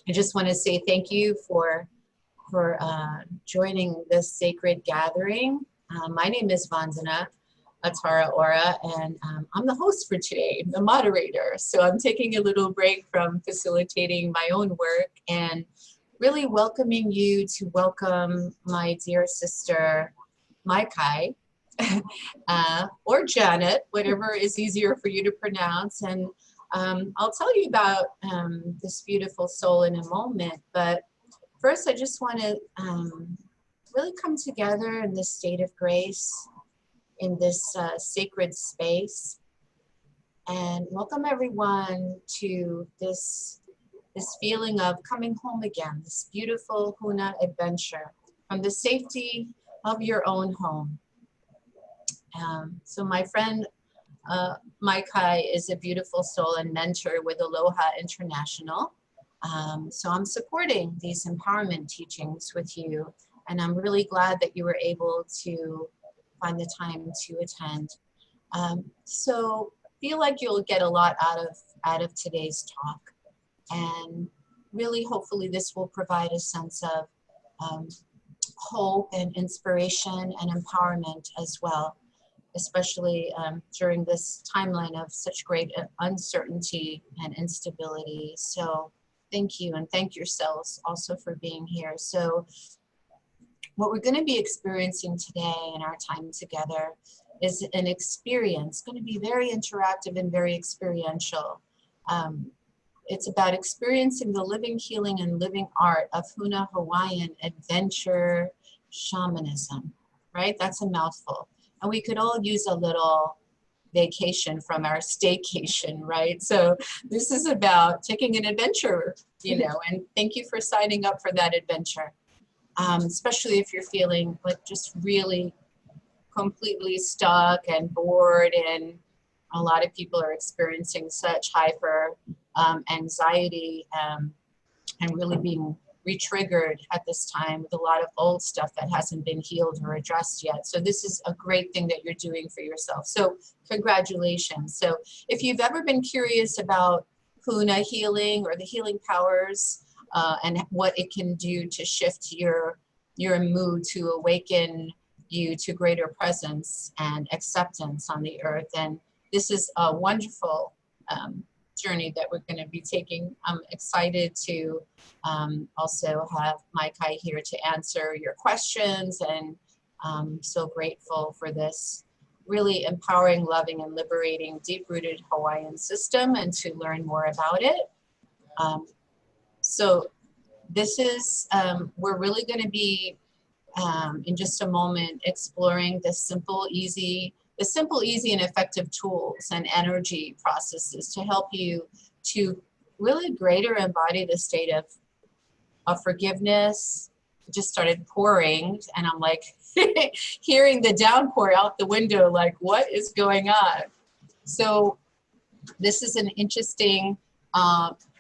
I just want to say thank you for joining this sacred gathering. My name is Vandana Atara Ora, and I'm the host for today, the moderator. So I'm taking a little break from facilitating my own work and really welcoming you to welcome my dear sister, Maika'i, or Janet, whatever is easier for you to pronounce. And I'll tell you about this beautiful soul in a moment, but first I just want to really come together in this state of grace, in this sacred space, and welcome everyone to this feeling of coming home again, this beautiful Huna adventure from the safety of your own home. So my friend Maika'i is a beautiful soul and mentor with Aloha International. So I'm supporting these empowerment teachings with you, and I'm really glad that you were able to find the time to attend. So feel like you'll get a lot out of today's talk, and really hopefully this will provide a sense of hope and inspiration and empowerment as well, especially during this timeline of such great uncertainty and instability. So thank you, and thank yourselves also for being here. So what we're going to be experiencing today in our time together is an experience, going to be very interactive and very experiential. It's about experiencing the living healing and living art of Huna Hawaiian adventure shamanism, right? That's a mouthful. And we could all use a little vacation from our staycation, right? So this is about taking an adventure, you know, and thank you for signing up for that adventure. Especially if you're feeling like just really completely stuck and bored, and a lot of people are experiencing such hyper anxiety and really being re-triggered at this time with a lot of old stuff that hasn't been healed or addressed yet. So this is a great thing that you're doing for yourself. So congratulations. So if you've ever been curious about Huna healing or the healing powers and what it can do to shift your mood, to awaken you to greater presence and acceptance on the earth, and this is a wonderful journey that we're going to be taking. I'm excited to also have Maika'i here to answer your questions, and I'm so grateful for this really empowering, loving, and liberating deep-rooted Hawaiian system, and to learn more about it. So this is, we're really going to be in just a moment exploring the simple, easy, and effective tools and energy processes to help you to really greater embody the state of forgiveness. It just started pouring, and I'm like hearing the downpour out the window, like, what is going on? So this is an interesting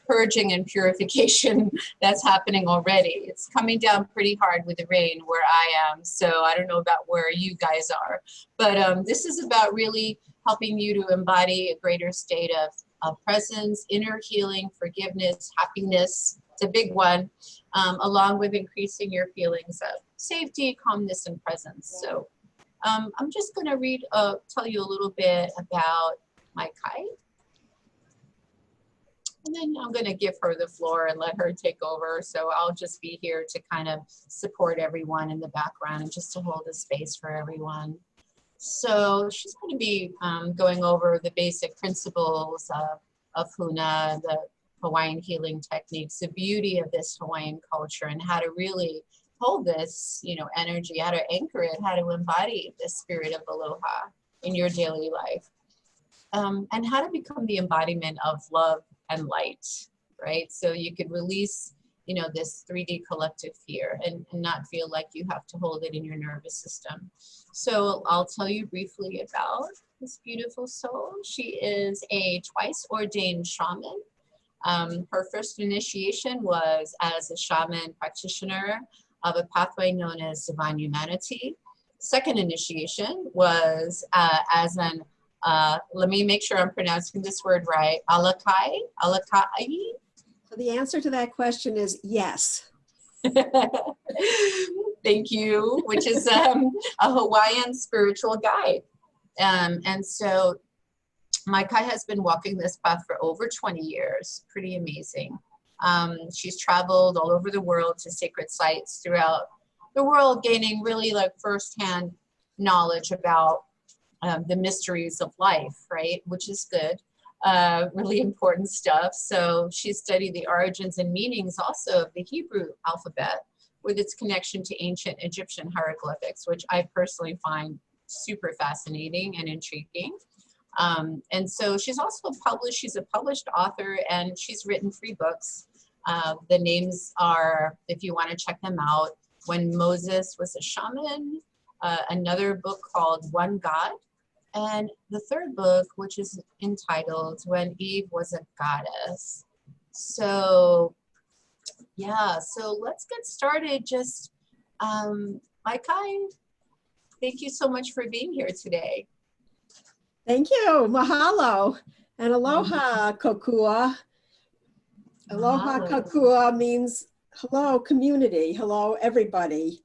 purging and purification that's happening already. It's coming down pretty hard with the rain where I am, so I don't know about where you guys are, but this is about really helping you to embody a greater state of presence, inner healing, forgiveness, happiness. It's a big one, along with increasing your feelings of safety, calmness, and presence. So I'm just going to tell you a little bit about Maika'i. And then I'm going to give her the floor and let her take over. So I'll just be here to kind of support everyone in the background and just to hold the space for everyone. So she's going to be going over the basic principles of Huna, the Hawaiian healing techniques, the beauty of this Hawaiian culture, and how to really hold this, you know, energy, how to anchor it, how to embody the spirit of aloha in your daily life, and how to become the embodiment of love and light, right? So you could release, you know, this 3D collective fear and not feel like you have to hold it in your nervous system. So I'll tell you briefly about this beautiful soul. She is a twice ordained shaman. Her first initiation was as a shaman practitioner of a pathway known as divine humanity. Second initiation was as an let me make sure I'm pronouncing this word right. Alakai. So the answer to that question is yes. Thank you, which is a Hawaiian spiritual guide. And so Maika'i has been walking this path for over 20 years. Pretty amazing. She's traveled all over the world to sacred sites throughout the world, gaining really like firsthand knowledge about the mysteries of life, right? Which is good. Really important stuff. So she studied the origins and meanings also of the Hebrew alphabet with its connection to ancient Egyptian hieroglyphics, which I personally find super fascinating and intriguing. And so she's also published, she's a published author, and she's written 3 books. The names are, if you want to check them out, When Moses Was a Shaman, another book called One God, and the 3rd book, which is entitled When Eve Was a Goddess. So yeah, so let's get started. Just Maika'i, thank you so much for being here today. Thank you. Mahalo. And aloha, kokua. Aloha, kokua means hello, community. Hello, everybody.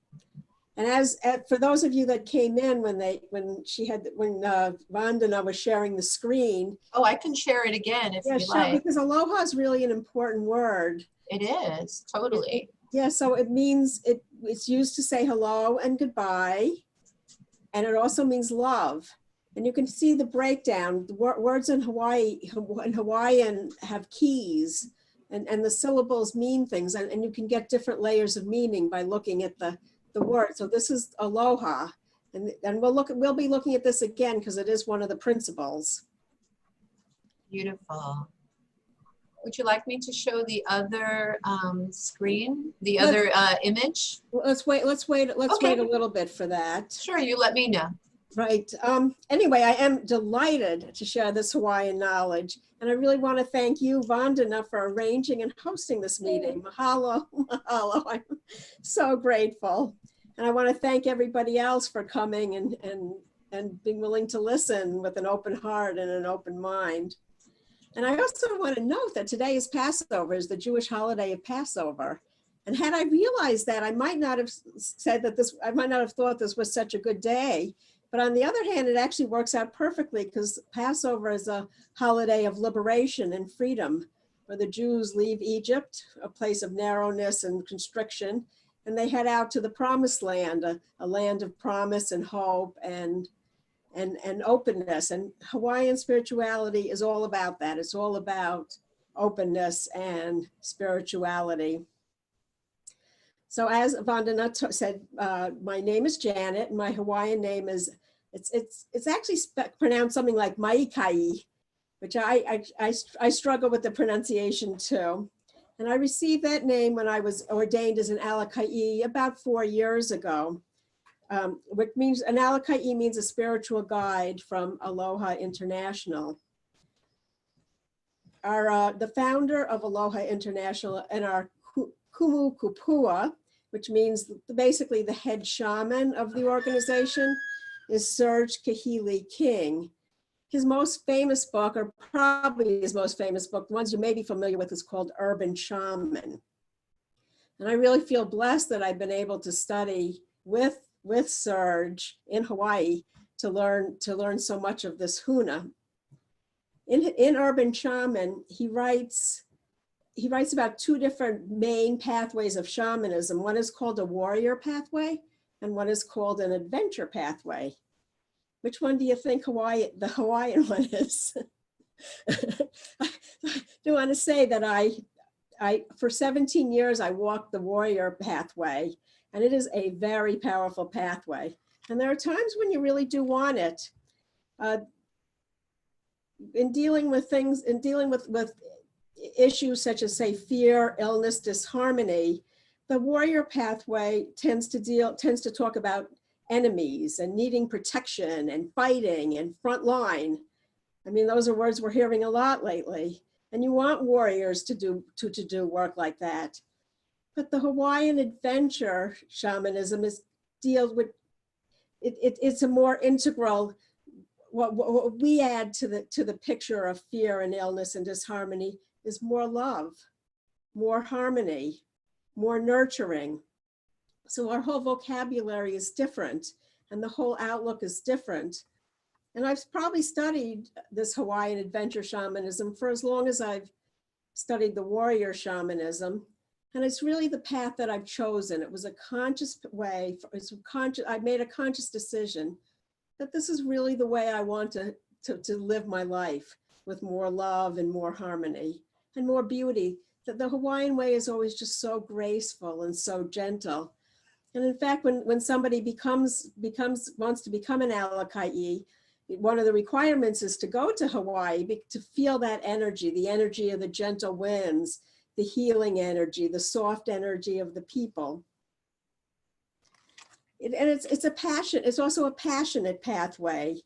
And as for those of you that came in when Vandana was sharing the screen. Oh, I can share it again if you like. Because aloha is really an important word. It is, totally. So it means, it's used to say hello and goodbye. And it also means love. And you can see the breakdown. The words in Hawaiian have keys, and the syllables mean things, and you can get different layers of meaning by looking at the word. So this is aloha, and we'll be looking at this again because it is one of the principles. Beautiful. Would you like me to show the other screen, the other image? Let's wait a little bit for that. Sure, you let me know. Right. Anyway, I am delighted to share this Hawaiian knowledge. And I really want to thank you, Vandana, for arranging and hosting this meeting. Mahalo, mahalo. I'm so grateful. And I want to thank everybody else for coming and being willing to listen with an open heart and an open mind. And I also want to note that today is Passover, is the Jewish holiday of Passover. And had I realized that, I might not have thought this was such a good day. But on the other hand, it actually works out perfectly because Passover is a holiday of liberation and freedom, where the Jews leave Egypt, a place of narrowness and constriction, and they head out to the promised land, a land of promise and hope and openness. And Hawaiian spirituality is all about that. It's all about openness and spirituality. So as Vandana said, my name is Janet, and my Hawaiian name is, it's actually pronounced something like Maika'i, which I struggle with the pronunciation too. And I received that name when I was ordained as an alaka'i about 4 years ago, which means an alaka'i means a spiritual guide from Aloha International. The founder of Aloha International and our kumu kupua, which means basically the head shaman of the organization, is Serge Kahili King. His most famous book, or probably his most famous book, the ones you may be familiar with, is called Urban Shaman. And I really feel blessed that I've been able to study with Serge in Hawaii to learn so much of this Huna. In Urban Shaman, he writes about 2 different main pathways of shamanism. One is called a warrior pathway, and one is called an adventure pathway. Which one do you think the Hawaiian one is? I do want to say that I for 17 years, I walked the warrior pathway, and it is a very powerful pathway. And there are times when you really do want it. In dealing with issues such as, say, fear, illness, disharmony, the warrior pathway tends to talk about enemies and needing protection and fighting and front line. I mean, those are words we're hearing a lot lately. And you want warriors to do work like that. But the Hawaiian adventure shamanism it's a more integral. What we add to the picture of fear and illness and disharmony is more love. more harmony, more nurturing. So our whole vocabulary is different and the whole outlook is different. And I've probably studied this Hawaiian adventure shamanism for as long as I've studied the warrior shamanism. And it's really the path that I've chosen. It was a conscious way, I made a conscious decision that this is really the way I want to live my life, with more love and more harmony and more beauty. That the Hawaiian way is always just so graceful and so gentle. And in fact, when somebody wants to become an Maika'i, one of the requirements is to go to Hawaii to feel that energy, the energy of the gentle winds, the healing energy, the soft energy of the people. And it's a passion. It's also a passionate pathway.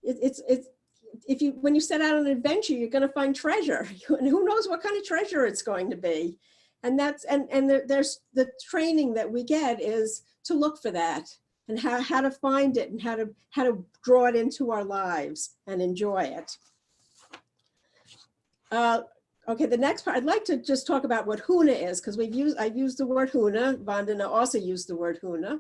When you set out on an adventure, you're going to find treasure, and who knows what kind of treasure it's going to be. And there's the training that we get is to look for that and how to find it and how to draw it into our lives and enjoy it. Okay, the next part, I'd like to just talk about what Huna is, because I've used the word Huna. Vandana also used the word Huna.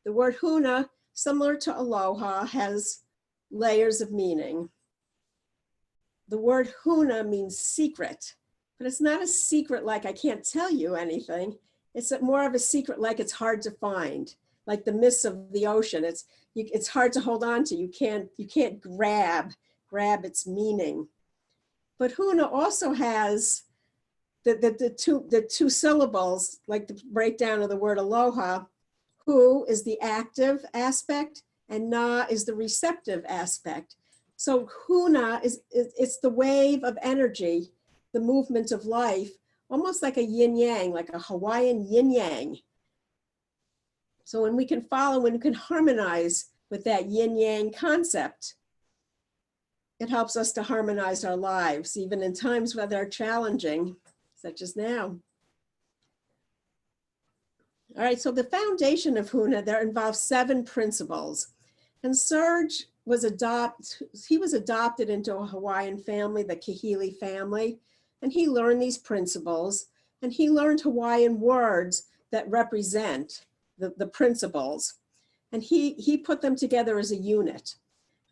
The word Huna, similar to aloha, has layers of meaning. The word Huna means secret, but it's not a secret like I can't tell you anything. It's more of a secret like it's hard to find, like the mists of the ocean. It's hard to hold on to. You can't grab its meaning. But Huna also has the two syllables, like the breakdown of the word aloha. Hu is the active aspect and na is the receptive aspect. So Huna it's the wave of energy, the movement of life, almost like a yin yang, like a Hawaiian yin yang. So when we can harmonize with that yin yang concept, it helps us to harmonize our lives, even in times where they're challenging, such as now. All right, so the foundation of Huna, there involves 7 principles. And Serge was adopted into a Hawaiian family, the Kahili family, and he learned these principles, and he learned Hawaiian words that represent the principles. And he put them together as a unit.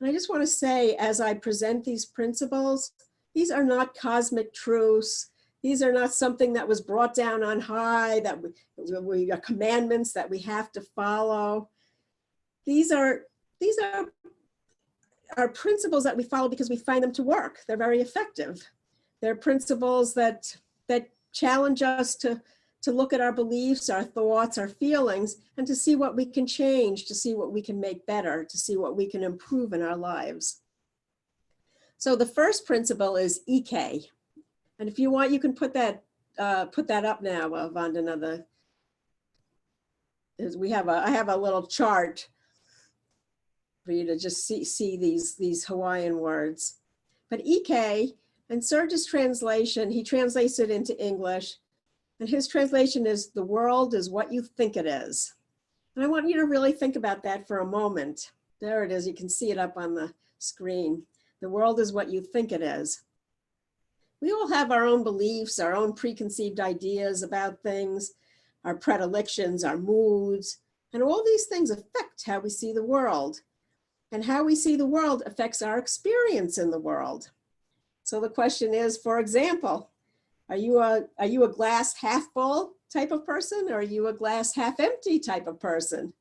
And I just want to say, as I present these principles, these are not cosmic truths. These are not something that was brought down on high, that we are commandments that we have to follow. These are principles that we follow because we find them to work. They're very effective. They're principles that challenge us to look at our beliefs, our thoughts, our feelings, and to see what we can change, to see what we can make better, to see what we can improve in our lives. So the first principle is Ike. And if you want, you can put that up now, Vandana. I have a little chart for you to just see these Hawaiian words. But Ike, in Serge's translation, he translates it into English. And his translation is, the world is what you think it is. And I want you to really think about that for a moment. There it is, you can see it up on the screen. The world is what you think it is. We all have our own beliefs, our own preconceived ideas about things, our predilections, our moods, and all these things affect how we see the world. And how we see the world affects our experience in the world. So the question is, for example, are you a glass half full type of person, or are you a glass half empty type of person?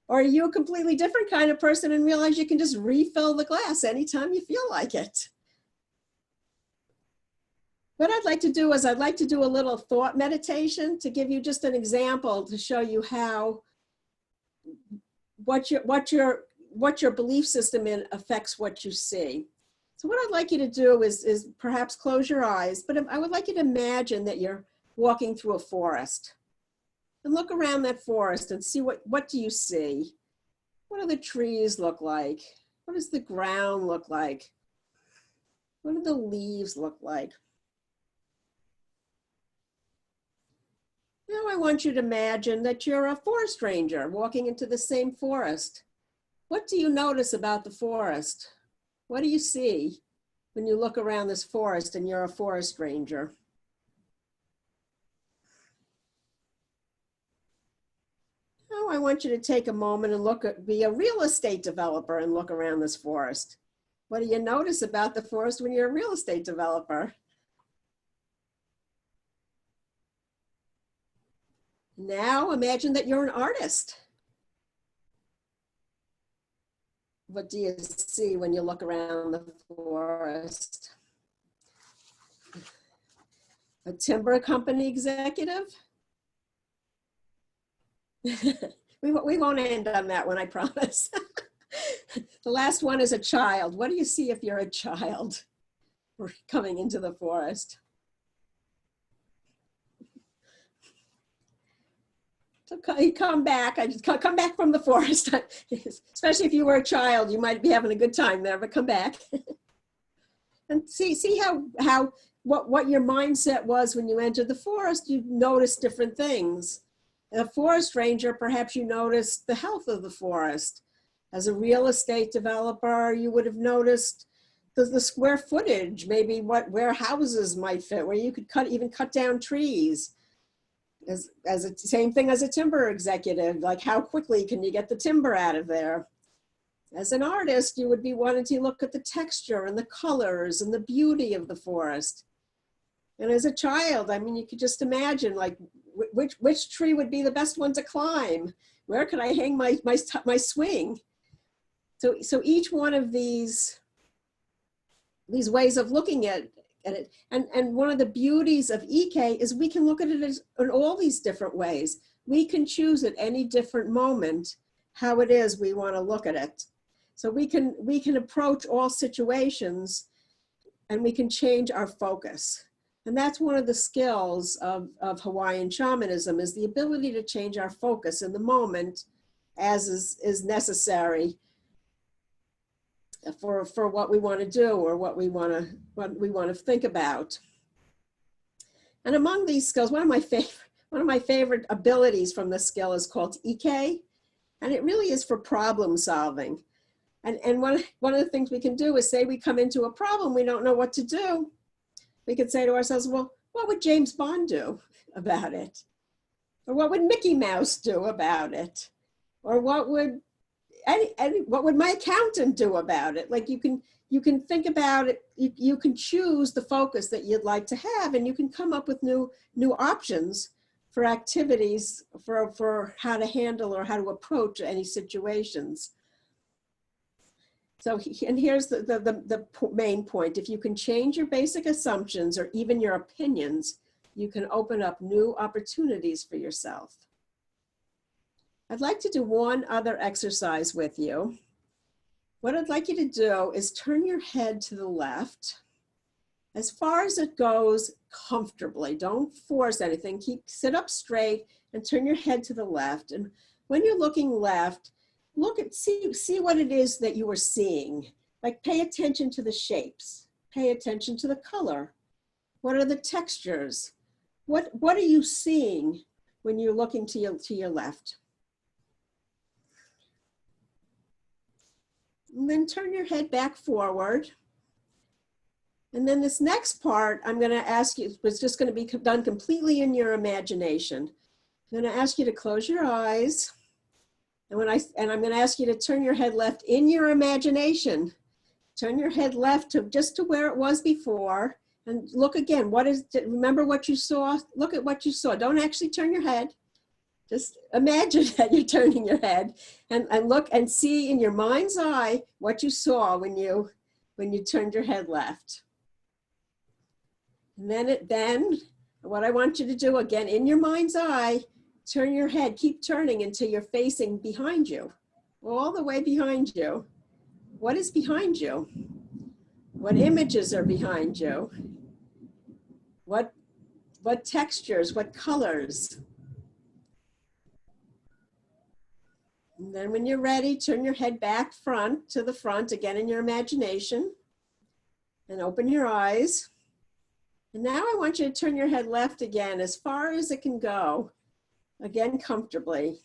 Or are you a completely different kind of person and realize you can just refill the glass anytime you feel like it? What I'd like to do is I'd like to do a little thought meditation to give you just an example to show you how what your belief system in affects what you see. So what I'd like you to do is perhaps close your eyes, but I would like you to imagine that you're walking through a forest. And look around that forest and see what do you see? What do the trees look like? What does the ground look like? What do the leaves look like? Now I want you to imagine that you're a forest ranger walking into the same forest. What do you notice about the forest? What do you see when you look around this forest and you're a forest ranger? now I want you to take a moment and be a real estate developer and look around this forest. What do you notice about the forest when you're a real estate developer? Now imagine that you're an artist. What do you see when you look around the forest? A timber company executive? we won't end on that one, I promise. The last one is a child. What do you see if you're a child coming into the forest? So you come back, come back from the forest. Especially if you were a child, you might be having a good time there, but come back. And see how what your mindset was when you entered the forest. You noticed different things. A forest ranger, perhaps you noticed the health of the forest. As a real estate developer, you would have noticed the square footage, maybe where houses might fit, where you could even cut down trees. Same thing as a timber executive, like how quickly can you get the timber out of there? As an artist, you would be wanting to look at the texture and the colors and the beauty of the forest. And as a child, I mean, you could just imagine like which tree would be the best one to climb? Where could I hang my swing? So each one of these ways of looking at it, and one of the beauties of EK is we can look at it in all these different ways. We can choose at any different moment how it is we want to look at it. So we can approach all situations and we can change our focus. And that's one of the skills of Hawaiian shamanism, is the ability to change our focus in the moment as is necessary for what we want to do or what we want to think about. And among these skills, one of my favorite abilities from this skill is called EK, and it really is for problem solving. And one of the things we can do is say we come into a problem, we don't know what to do. We could say to ourselves, well, what would James Bond do about it? Or what would Mickey Mouse do about it? Or what would my accountant do about it? Like you can think about it, you can choose the focus that you'd like to have, and you can come up with new options for activities for how to handle or how to approach any situations. So, and here's the main point. If you can change your basic assumptions or even your opinions, you can open up new opportunities for yourself. I'd like to do one other exercise with you. What I'd like you to do is turn your head to the left as far as it goes comfortably. Don't force anything. Sit up straight and turn your head to the left. And when you're looking left, see what it is that you are seeing. Like pay attention to the shapes. Pay attention to the color. What are the textures? What are you seeing when you're looking to your left? And then turn your head back forward. And then this next part, I'm going to ask you, was just going to be done completely in your imagination. I'm going to ask you to close your eyes. And I'm going to ask you to turn your head left in your imagination. Turn your head left just to where it was before. And look again, remember what you saw? Look at what you saw. Don't actually turn your head. Just imagine that you're turning your head and look and see in your mind's eye what you saw when you turned your head left. And then what I want you to do again in your mind's eye, turn your head, keep turning until you're facing behind you, all the way behind you. What is behind you? What images are behind you? What textures, what colors? And then when you're ready, turn your head back to the front again in your imagination and open your eyes. And now I want you to turn your head left again as far as it can go, again comfortably.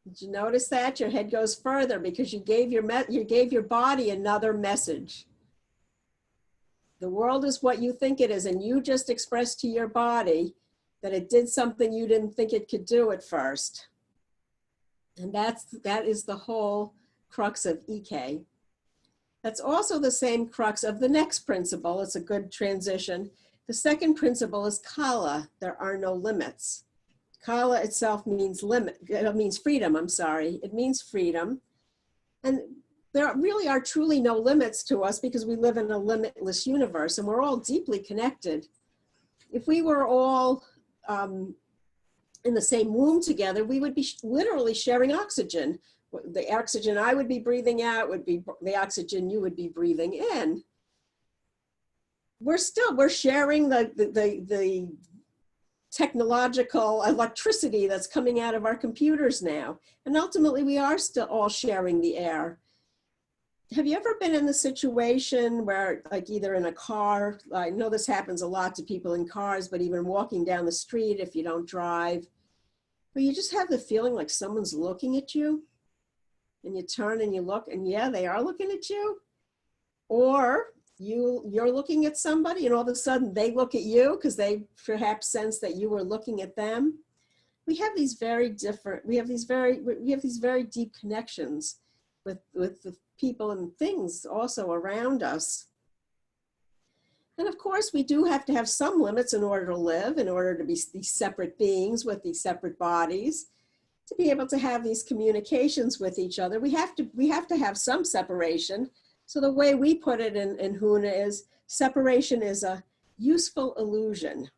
Did you notice that? Your head goes further because you gave your body another message. The world is what you think it is, and you just expressed to your body that it did something you didn't think it could do at first. And that is the whole crux of EK. That's also the same crux of the next principle. It's a good transition. The second principle is Kala. There are no limits. Kala itself means freedom, I'm sorry. It means freedom. And there really are truly no limits to us because we live in a limitless universe and we're all deeply connected. If we were all in the same womb together, we would be literally sharing oxygen. The oxygen I would be breathing out would be the oxygen you would be breathing in. We're sharing the technological electricity that's coming out of our computers now. And ultimately we are still all sharing the air. Have you ever been in the situation where, like, either in a car, I know this happens a lot to people in cars, but even walking down the street if you don't drive, where you just have the feeling like someone's looking at you, and you turn and you look, and yeah, they are looking at you. Or you're looking at somebody and all of a sudden they look at you because they perhaps sense that you were looking at them. We have these very deep connections with the people and things also around us. And of course, we do have to have some limits in order to live, in order to be these separate beings with these separate bodies, to be able to have these communications with each other. We have to have some separation. So the way we put it in Huna is separation is a useful illusion.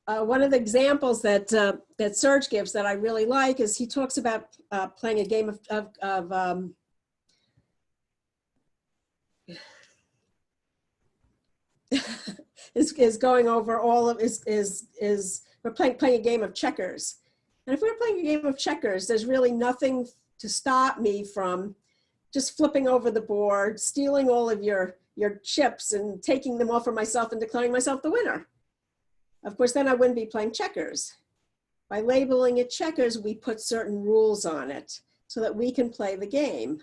One of the examples that Serge gives that I really like is he talks about playing a game is going over all of we're playing a game of checkers. And if we're playing a game of checkers, there's really nothing to stop me from just flipping over the board, stealing all of your chips and taking them all for myself and declaring myself the winner. Of course, then I wouldn't be playing checkers. By labeling it checkers, we put certain rules on it so that we can play the game.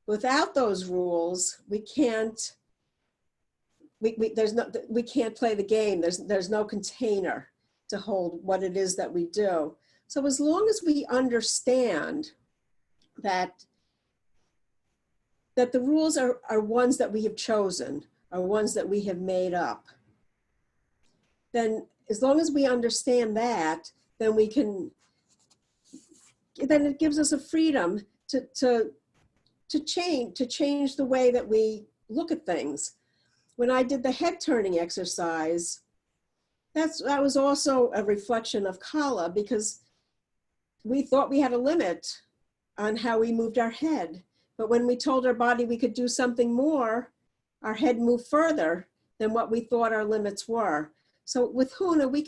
Without those rules, we can't play the game. There's no container to hold what it is that we do. So as long as we understand that the rules are ones that we have chosen, are ones that we have made up, then as long as we understand that, then it gives us a freedom to change the way that we look at things. When I did the head turning exercise, that was also a reflection of Kala, because we thought we had a limit on how we moved our head. But when we told our body we could do something more, our head moved further than what we thought our limits were. So with Huna, we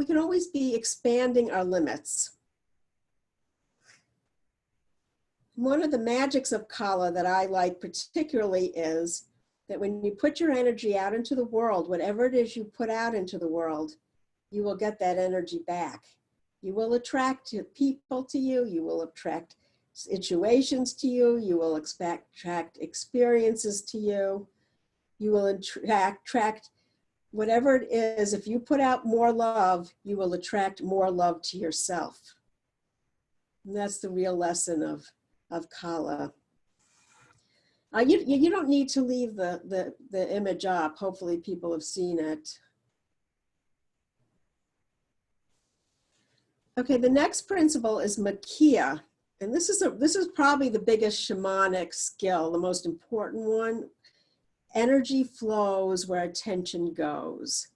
can always be expanding our limits. One of the magics of Kala that I like particularly is that when you put your energy out into the world, whatever it is you put out into the world, you will get that energy back. You will attract people to you, you will attract situations to you, you will attract experiences to you, you will attract whatever it is. If you put out more love, you will attract more love to yourself. And that's the real lesson of Kala. You don't need to leave the image up. Hopefully people have seen it. Okay, the next principle is Maika'i. And this is probably the biggest shamanic skill, the most important one. Energy flows where attention goes.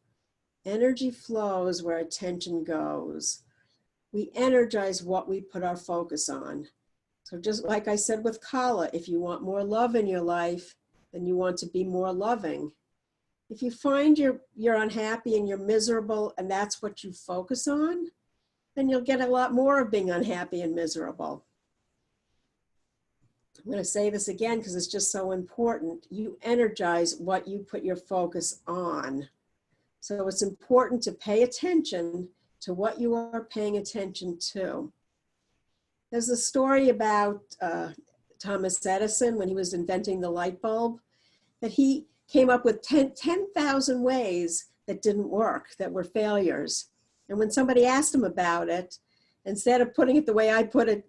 Energy flows where attention goes. We energize what we put our focus on. So just like I said with Kala, if you want more love in your life, then you want to be more loving. If you find you're unhappy and you're miserable and that's what you focus on, then you'll get a lot more of being unhappy and miserable. I'm going to say this again because it's just so important. You energize what you put your focus on. So it's important to pay attention to what you are paying attention to. There's a story about Thomas Edison when he was inventing the light bulb. that he came up with 10,000 ways that didn't work, that were failures. And when somebody asked him about it, instead of putting it the way I put it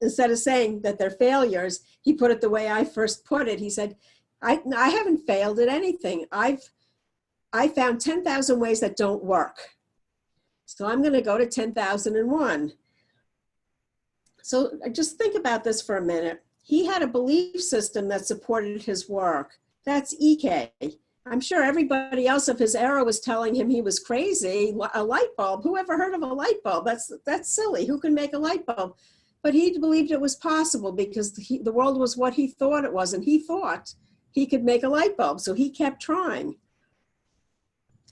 instead of saying that they're failures, he put it the way I first put it. He said, I haven't failed at anything. I found 10,000 ways that don't work. So I'm going to go to 10,001. So just think about this for a minute. He had a belief system that supported his work. That's EK. I'm sure everybody else of his era was telling him he was crazy. A light bulb, who ever heard of a light bulb? That's silly. Who can make a light bulb? But he believed it was possible because the world was what he thought it was, and he thought he could make a light bulb, so he kept trying.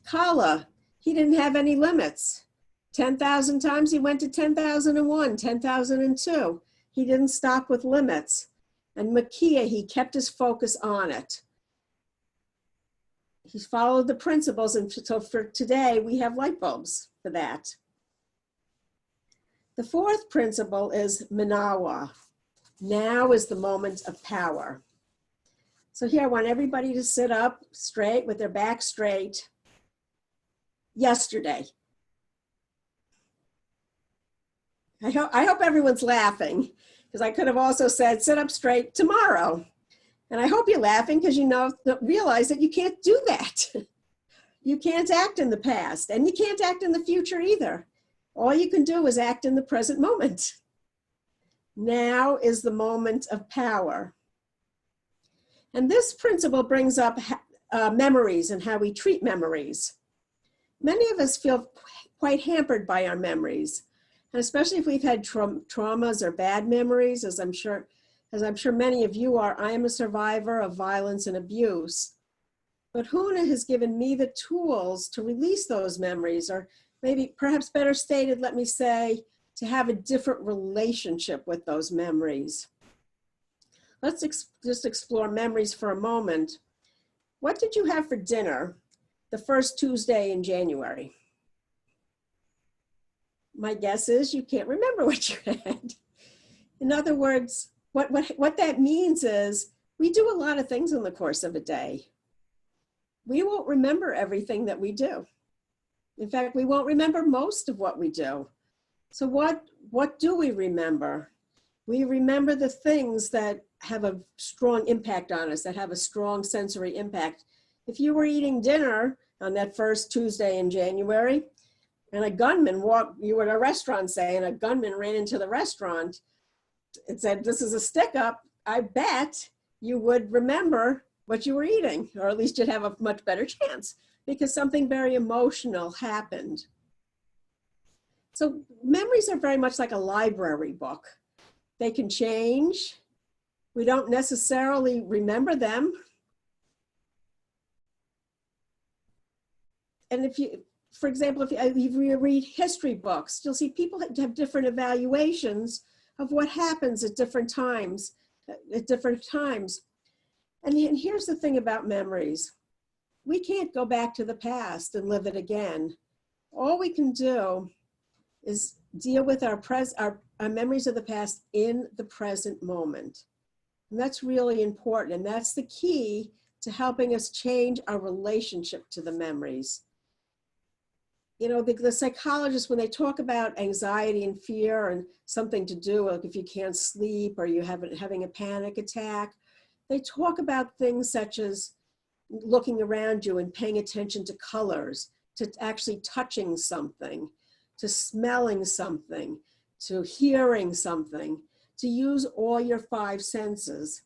Kala, he didn't have any limits. 10,000 times he went to 10,001, 10,002. He didn't stop with limits. And Maika'i, he kept his focus on it. He followed the principles, and so for today, we have light bulbs for that. The fourth principle is Manawa. Now is the moment of power. So here I want everybody to sit up straight with their back straight. Yesterday. I hope everyone's laughing, because I could have also said sit up straight tomorrow. And I hope you're laughing because realize that you can't do that. You can't act in the past, and you can't act in the future either. All you can do is act in the present moment. Now is the moment of power. And this principle brings up memories and how we treat memories. Many of us feel quite hampered by our memories, and especially if we've had traumas or bad memories, as I'm sure many of you are. I am a survivor of violence and abuse. But Huna has given me the tools to release those memories, or maybe perhaps better stated, let me say, to have a different relationship with those memories. Let's just explore memories for a moment. What did you have for dinner the first Tuesday in January? My guess is you can't remember what you had. In other words, what that means is we do a lot of things in the course of a day. We won't remember everything that we do. In fact, we won't remember most of what we do. So what do we remember? We remember the things that have a strong impact on us, that have a strong sensory impact. If you were eating dinner on that first Tuesday in January, and a gunman you were at a restaurant, say, and a gunman ran into the restaurant and said, "This is a stick up," I bet you would remember what you were eating, or at least you'd have a much better chance because something very emotional happened. So memories are very much like a library book. They can change. We don't necessarily remember them. And if you, for example, if you read history books, you'll see people have different evaluations of what happens at different times. And here's the thing about memories. We can't go back to the past and live it again. All we can do is deal with our memories of the past in the present moment. And that's really important. And that's the key to helping us change our relationship to the memories. You know, the psychologists, when they talk about anxiety and fear and something to do, like if you can't sleep or you're having a panic attack, they talk about things such as looking around you and paying attention to colors, to actually touching something, to smelling something, to hearing something, to use all your five senses.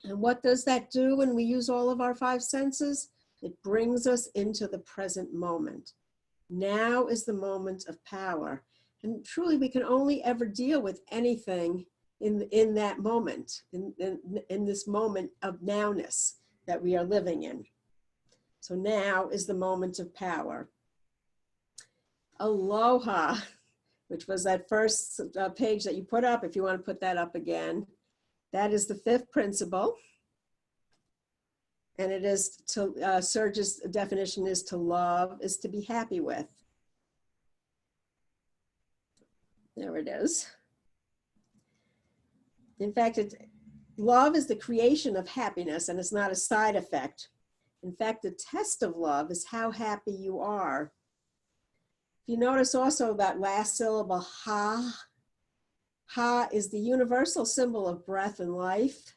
And what does that do when we use all of our five senses? It brings us into the present moment. Now is the moment of power. And truly, we can only ever deal with anything in that moment, in this moment of nowness that we are living in. So now is the moment of power. Aloha, which was that first page that you put up, if you want to put that up again. That is the fifth principle. And it is to, Serge's definition is to love, is to be happy with. There it is. In fact, love is the creation of happiness and it's not a side effect. In fact, the test of love is how happy you are. If you notice also that last syllable, ha, ha is the universal symbol of breath and life.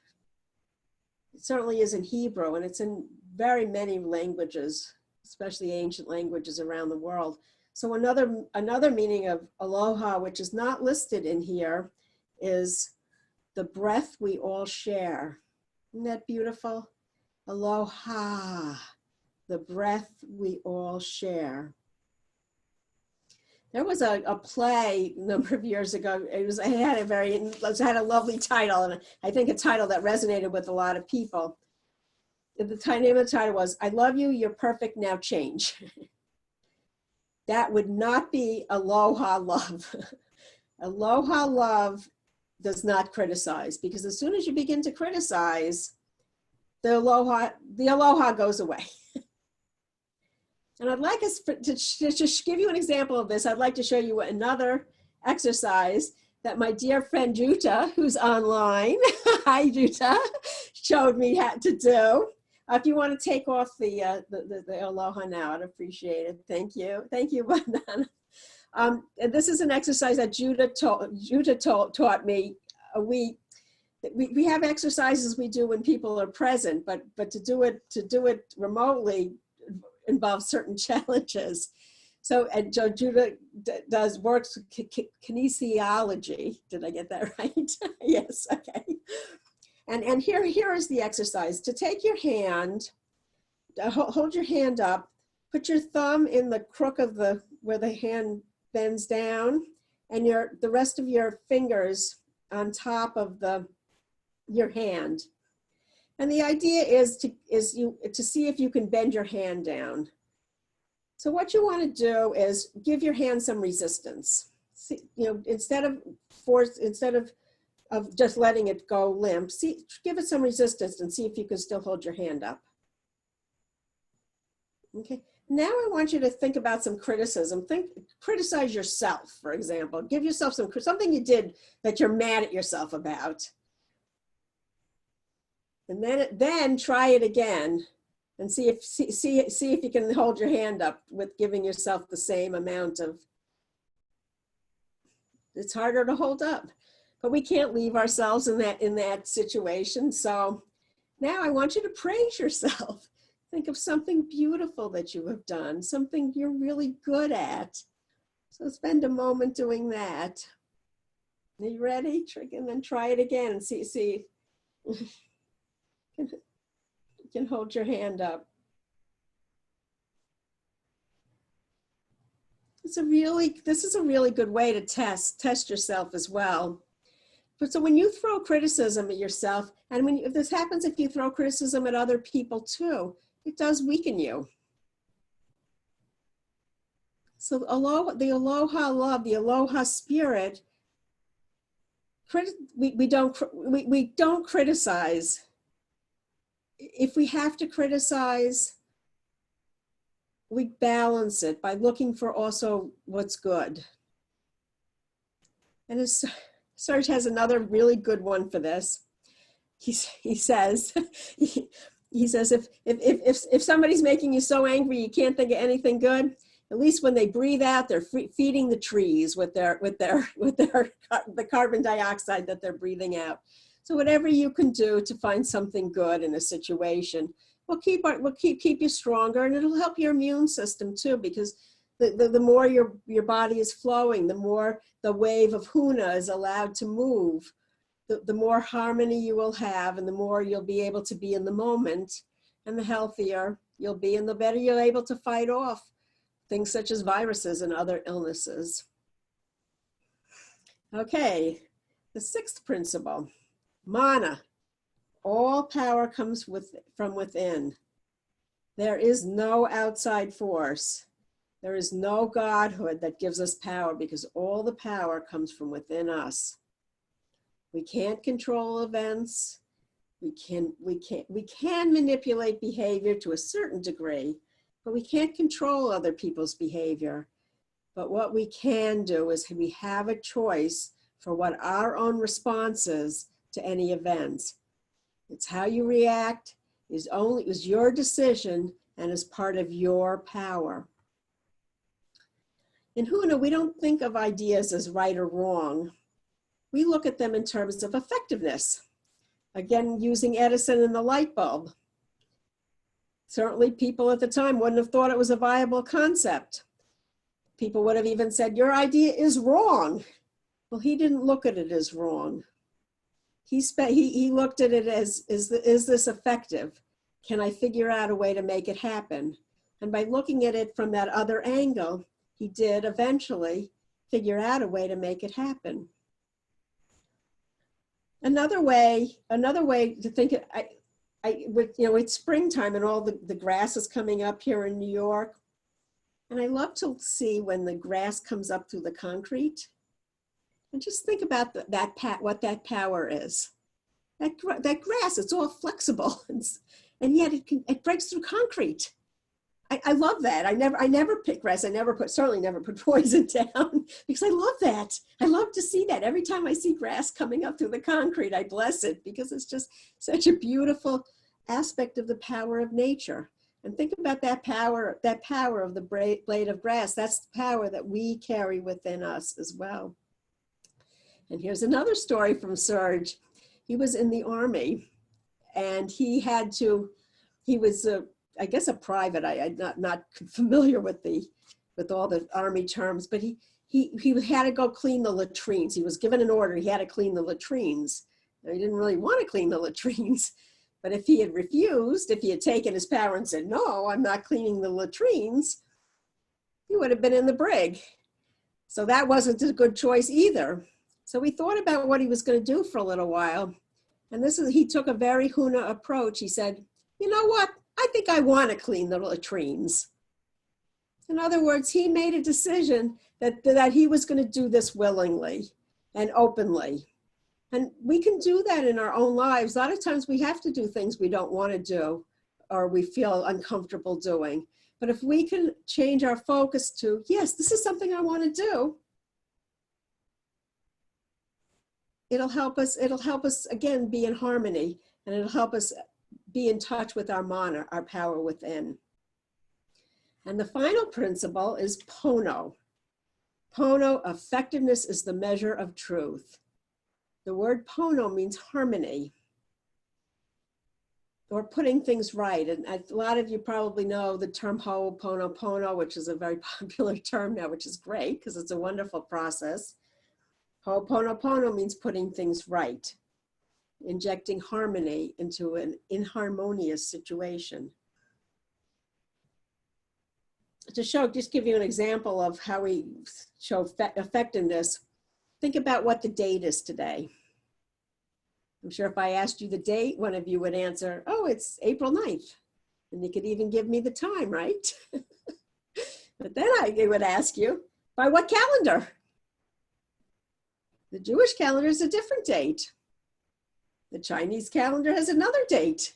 It certainly is in Hebrew, and it's in very many languages, especially ancient languages around the world. So another meaning of aloha, which is not listed in here, is the breath we all share. Isn't that beautiful? Aloha, the breath we all share. There was a play a number of years ago. It had a lovely title, and I think a title that resonated with a lot of people. The name of the title was, I love you, you're perfect, now change. That would not be aloha love. Aloha love does not criticize, because as soon as you begin to criticize, the aloha goes away. And I'd like us to just give you an example of this. I'd like to show you another exercise that my dear friend Juta, who's online, hi Juta, showed me how to do. If you want to take off the aloha now, I'd appreciate it. Thank you. Thank you, Vandana. And this is an exercise that Juta taught me. We have exercises we do when people are present, but to do it remotely involves certain challenges. So, and Juta works kinesiology. Did I get that right? Yes, okay. And here is the exercise. To take your hand, hold your hand up, put your thumb in the crook of where the hand bends down, and the rest of your fingers on top of your hand. And the idea is to see if you can bend your hand down. So what you want to do is give your hand some resistance. See, instead of just letting it go limp, give it some resistance and see if you can still hold your hand up. Okay. Now I want you to think about some criticism. Criticize yourself, for example. Give yourself something you did that you're mad at yourself about. And then try it again and see if you can hold your hand up with giving yourself the same amount of. It's harder to hold up, but we can't leave ourselves in that situation. So now I want you to praise yourself. Think of something beautiful that you have done, something you're really good at. So spend a moment doing that. Are you ready? And then try it again and see. You can hold your hand up. This is a really good way to test yourself as well. But so when you throw criticism at yourself, and if this happens, if you throw criticism at other people too, it does weaken you. So the aloha love, the aloha spirit, we don't criticize. If we have to criticize, we balance it by looking for also what's good. And Serge has another really good one for this. He says, if somebody's making you so angry you can't think of anything good, at least when they breathe out, they're feeding the trees with the carbon dioxide that they're breathing out. So whatever you can do to find something good in a situation will keep you stronger, and it'll help your immune system too, because the more your body is flowing, the more the wave of Huna is allowed to move, the more harmony you will have, and the more you'll be able to be in the moment, and the healthier you'll be, and the better you're able to fight off things such as viruses and other illnesses. Okay, the sixth principle. Mana, all power comes from within. There is no outside force. There is no godhood that gives us power, because all the power comes from within us. We can't control events. We can manipulate behavior to a certain degree, but we can't control other people's behavior. But what we can do is we have a choice for what our own response is to any events. It's how you react is your decision and is part of your power. In Huna, we don't think of ideas as right or wrong. We look at them in terms of effectiveness. Again, using Edison and the light bulb. Certainly people at the time wouldn't have thought it was a viable concept. People would have even said, your idea is wrong. Well, he didn't look at it as wrong. He looked at it as, is this effective? Can I figure out a way to make it happen? And by looking at it from that other angle, he did eventually figure out a way to make it happen. Another way to think, it's springtime and all the grass is coming up here in New York. And I love to see when the grass comes up through the concrete. And just think about what that power is. That grass, it's all flexible, and yet it breaks through concrete. I love that. I never pick grass. Certainly never put poison down because I love that. I love to see that. Every time I see grass coming up through the concrete, I bless it because it's just such a beautiful aspect of the power of nature. And think about that power of the blade of grass. That's the power that we carry within us as well. And here's another story from Serge. He was in the Army and he was I guess a private. I'm not familiar with all the Army terms, but he had to go clean the latrines. He was given an order. He had to clean the latrines. Now, he didn't really want to clean the latrines, but if he had refused, if he had taken his power and said, no, I'm not cleaning the latrines, he would have been in the brig. So that wasn't a good choice either. So we thought about what he was going to do for a little while. And he took a very Huna approach. He said, you know what? I think I want to clean the latrines. In other words, he made a decision that he was going to do this willingly and openly. And we can do that in our own lives. A lot of times we have to do things we don't want to do or we feel uncomfortable doing. But if we can change our focus to, yes, this is something I want to do, it'll help us again be in harmony, and it'll help us be in touch with our mana, our power within. And the final principle is Pono. Pono, effectiveness is the measure of truth. The word Pono means harmony, or putting things right. And a lot of you probably know the term Ho'oponopono, which is a very popular term now, which is great because it's a wonderful process. Ho'oponopono means putting things right, injecting harmony into an inharmonious situation. To just give you an example of how we show effectiveness, think about what the date is today. I'm sure if I asked you the date, one of you would answer, oh, it's April 9th. And you could even give me the time, right? But then I would ask you, by what calendar? The Jewish calendar is a different date. The Chinese calendar has another date.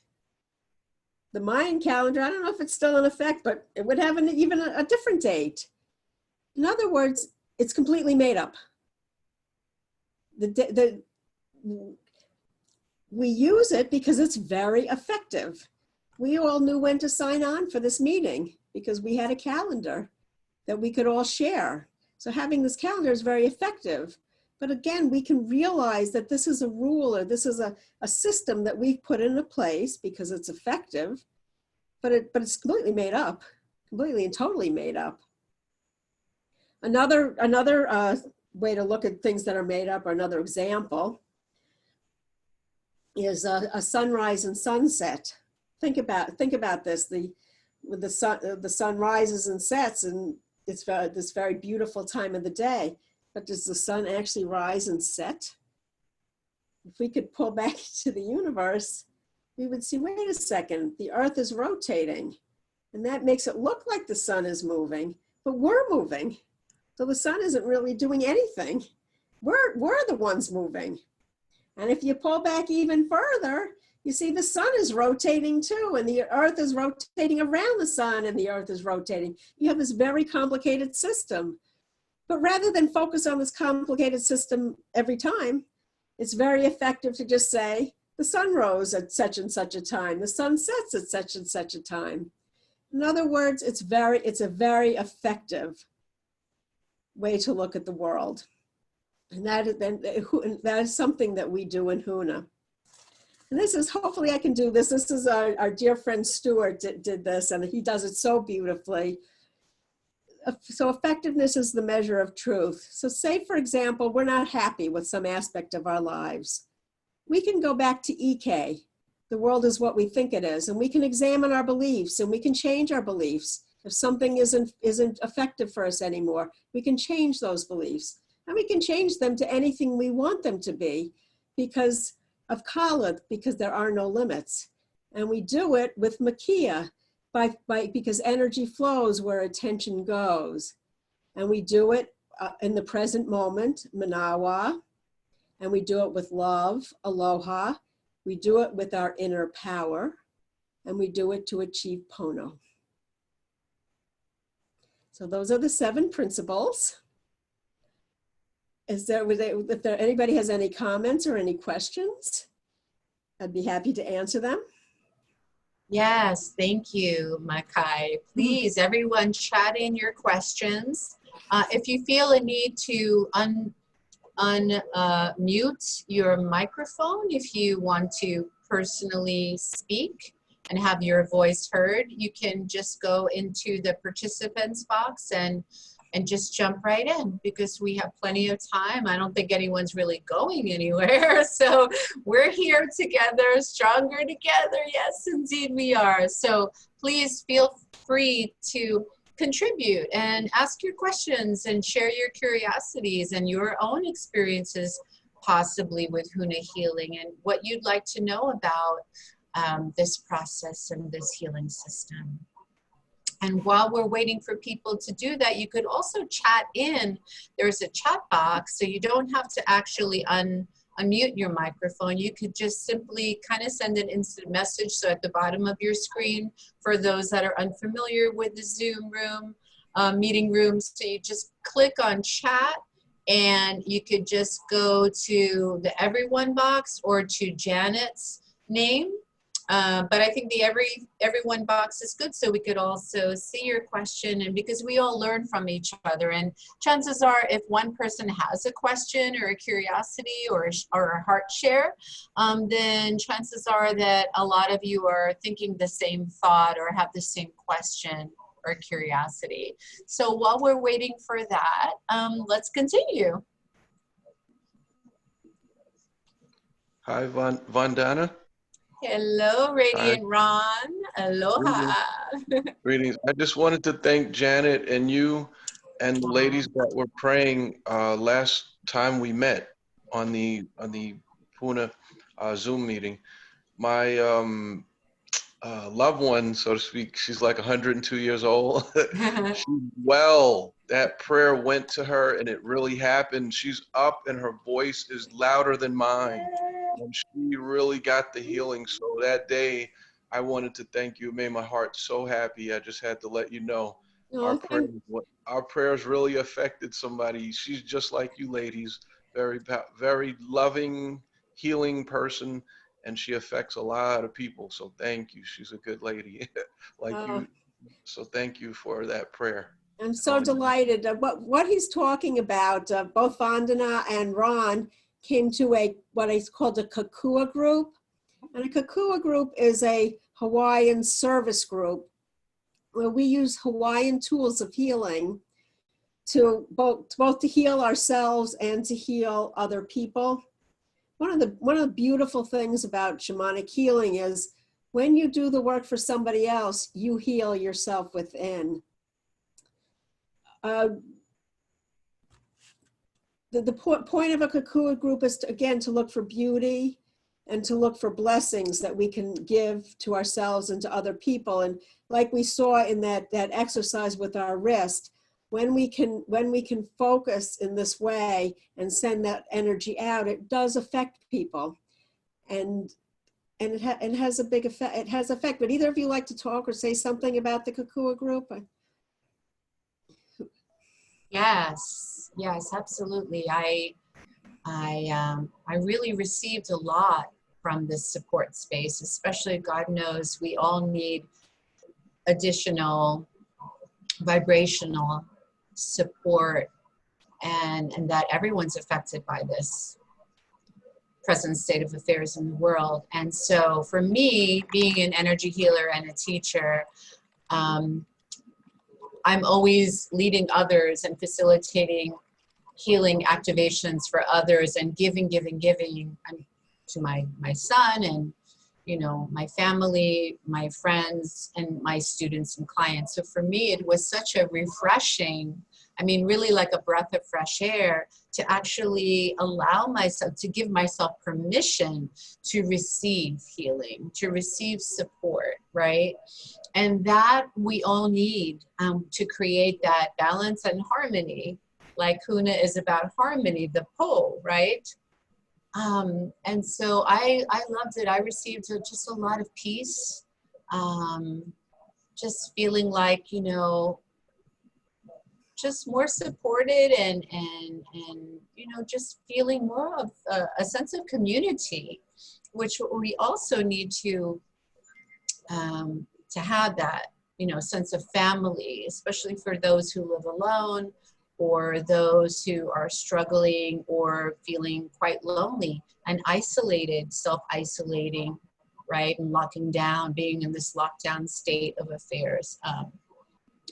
The Mayan calendar, I don't know if it's still in effect, but it would have even a different date. In other words, it's completely made up. We use it because it's very effective. We all knew when to sign on for this meeting because we had a calendar that we could all share. So having this calendar is very effective. But again, we can realize that this is a rule or this is a system that we've put into place because it's effective, but it's completely made up, completely and totally made up. Another way to look at things that are made up, or another example, is a sunrise and sunset. Think about this. The sun rises and sets, and it's this very beautiful time of the day. But does the sun actually rise and set? If we could pull back to the universe, we would see, wait a second, the earth is rotating. And that makes it look like the sun is moving, but we're moving. So the sun isn't really doing anything. We're the ones moving. And if you pull back even further, you see the sun is rotating too, and the earth is rotating around the sun, and the earth is rotating. You have this very complicated system. But rather than focus on this complicated system every time, it's very effective to just say, The sun rose at such and such a time. The sun sets at such and such a time. In other words, it's a very effective way to look at the world. And that is something that we do in Huna. And this is, hopefully I can do this. This is our dear friend Stuart did this, and he does it so beautifully. So effectiveness is the measure of truth. So say, for example, we're not happy with some aspect of our lives. We can go back to EK. The world is what we think it is, and we can examine our beliefs, and we can change our beliefs. If something isn't effective for us anymore, we can change those beliefs, and we can change them to anything we want them to be because of Kala, because there are no limits. And we do it with Maika'i, because energy flows where attention goes. And we do it in the present moment, Manawa, and we do it with love, aloha. We do it with our inner power, and we do it to achieve Pono. So those are the 7 principles. If anybody has any comments or any questions, I'd be happy to answer them. Yes, thank you, Maika'i. Please, everyone, chat in your questions. If you feel a need to unmute your microphone, if you want to personally speak and have your voice heard, you can just go into the participants box and just jump right in, because we have plenty of time. I don't think anyone's really going anywhere. So we're here together, stronger together. Yes, indeed we are. So please feel free to contribute and ask your questions and share your curiosities and your own experiences possibly with Huna Healing and what you'd like to know about this process and this healing system. And while we're waiting for people to do that, you could also chat in. There's a chat box, so you don't have to actually unmute your microphone. You could just simply kind of send an instant message. So at the bottom of your screen, for those that are unfamiliar with the Zoom room, meeting rooms, so you just click on chat, and you could just go to the everyone box or to Janet's name. But I think the everyone box is good, so we could also see your question, and because we all learn from each other. And chances are, if one person has a question or a curiosity or a heart share, then chances are that a lot of you are thinking the same thought or have the same question or curiosity. So while we're waiting for that, let's continue. Hi, Vandana. Hello, Radiant Hi. Ron. Aloha. Greetings. I just wanted to thank Janet and you and the ladies that were praying last time we met on the Huna Zoom meeting. My loved one, so to speak, she's like 102 years old. She's well. That prayer went to her and it really happened. She's up and her voice is louder than mine. And she really got the healing. So that day, I wanted to thank you. It made my heart so happy. I just had to let you know our prayers really affected somebody. She's just like you ladies, very loving, healing person, and she affects a lot of people. So thank you. She's a good lady, like you. So thank you for that prayer. I'm so delighted. What he's talking about, both Vandana and Ron came to what is called a Kakua group. And a Kakua group is a Hawaiian service group where we use Hawaiian tools of healing to both to heal ourselves and to heal other people. One of the beautiful things about shamanic healing is when you do the work for somebody else, you heal yourself within. The point of a Kakua group is, to look for beauty and to look for blessings that we can give to ourselves and to other people. And like we saw in that exercise with our wrist, when we can focus in this way and send that energy out, it does affect people. And it has a big effect. It has effect. But either of you like to talk or say something about the Kakua group? Yes, absolutely. I really received a lot from this support space, especially God knows we all need additional vibrational support, and that everyone's affected by this present state of affairs in the world. And so for me, being an energy healer and a teacher, I'm always leading others and facilitating healing activations for others, and giving to my son, and my family, my friends, and my students and clients. So for me, it was such a refreshing, really like a breath of fresh air, to actually allow myself, to give myself permission to receive healing, to receive support, right? And that we all need to create that balance and harmony. Like Huna is about harmony, the pole, right? And so I loved it. I received just a lot of peace, just feeling like, just more supported, and just feeling more of a sense of community, which we also need to have that, sense of family, especially for those who live alone, or those who are struggling or feeling quite lonely and isolated, self-isolating, right? And locking down, being in this lockdown state of affairs,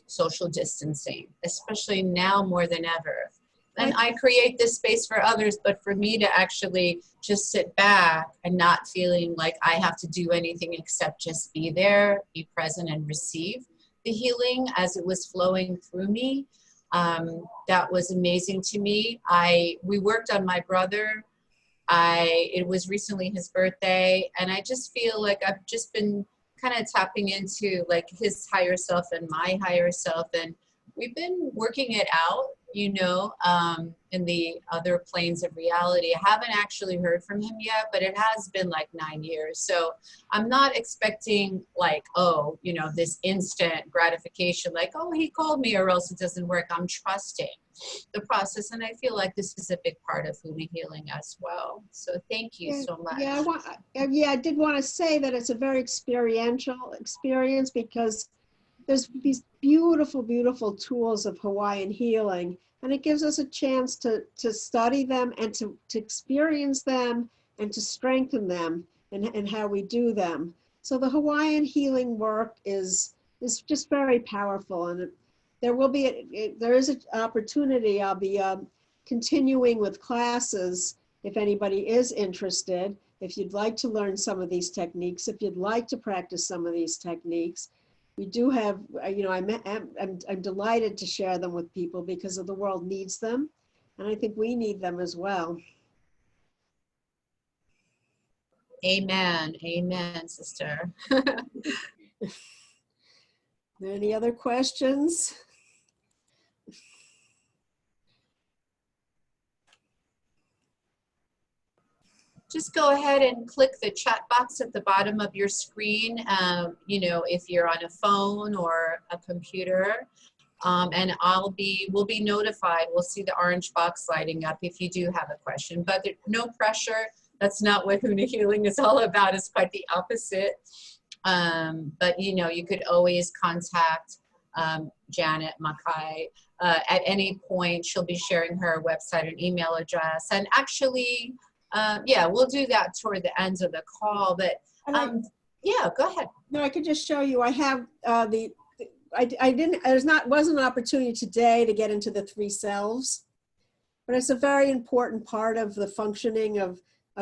social distancing, especially now more than ever. And I create this space for others, but for me to actually just sit back and not feeling like I have to do anything except just be there, be present, and receive the healing as it was flowing through me. That was amazing to me. We worked on my brother. It was recently his birthday, and I just feel like I've just been kind of tapping into like his higher self and my higher self, and we've been working it out, in the other planes of reality. I haven't actually heard from him yet, but it has been like 9 years. So I'm not expecting like, this instant gratification, like, oh, he called me or else it doesn't work. I'm trusting the process. And I feel like this is a big part of Huna Healing as well. So thank you so much. I did want to say that it's a very experiential experience, because there's these beautiful, beautiful tools of Hawaiian healing, and it gives us a chance to study them and to experience them and to strengthen them and how we do them. So the Hawaiian healing work is just very powerful, and there is an opportunity. I'll be continuing with classes if anybody is interested. If you'd like to learn some of these techniques, if you'd like to practice some of these techniques, we do have, I'm delighted to share them with people, because the world needs them. And I think we need them as well. Amen. Amen, sister. Any other questions? Just go ahead and click the chat box at the bottom of your screen, if you're on a phone or a computer, and we'll be notified. We'll see the orange box lighting up if you do have a question, but no pressure. That's not what Huna Healing is all about. It's quite the opposite. But you could always contact Janet Maika'i at any point. She'll be sharing her website and email address. And actually, we'll do that toward the end of the call. But go ahead. No, I could just show you. I have wasn't an opportunity today to get into the 3 selves, but it's a very important part of the functioning of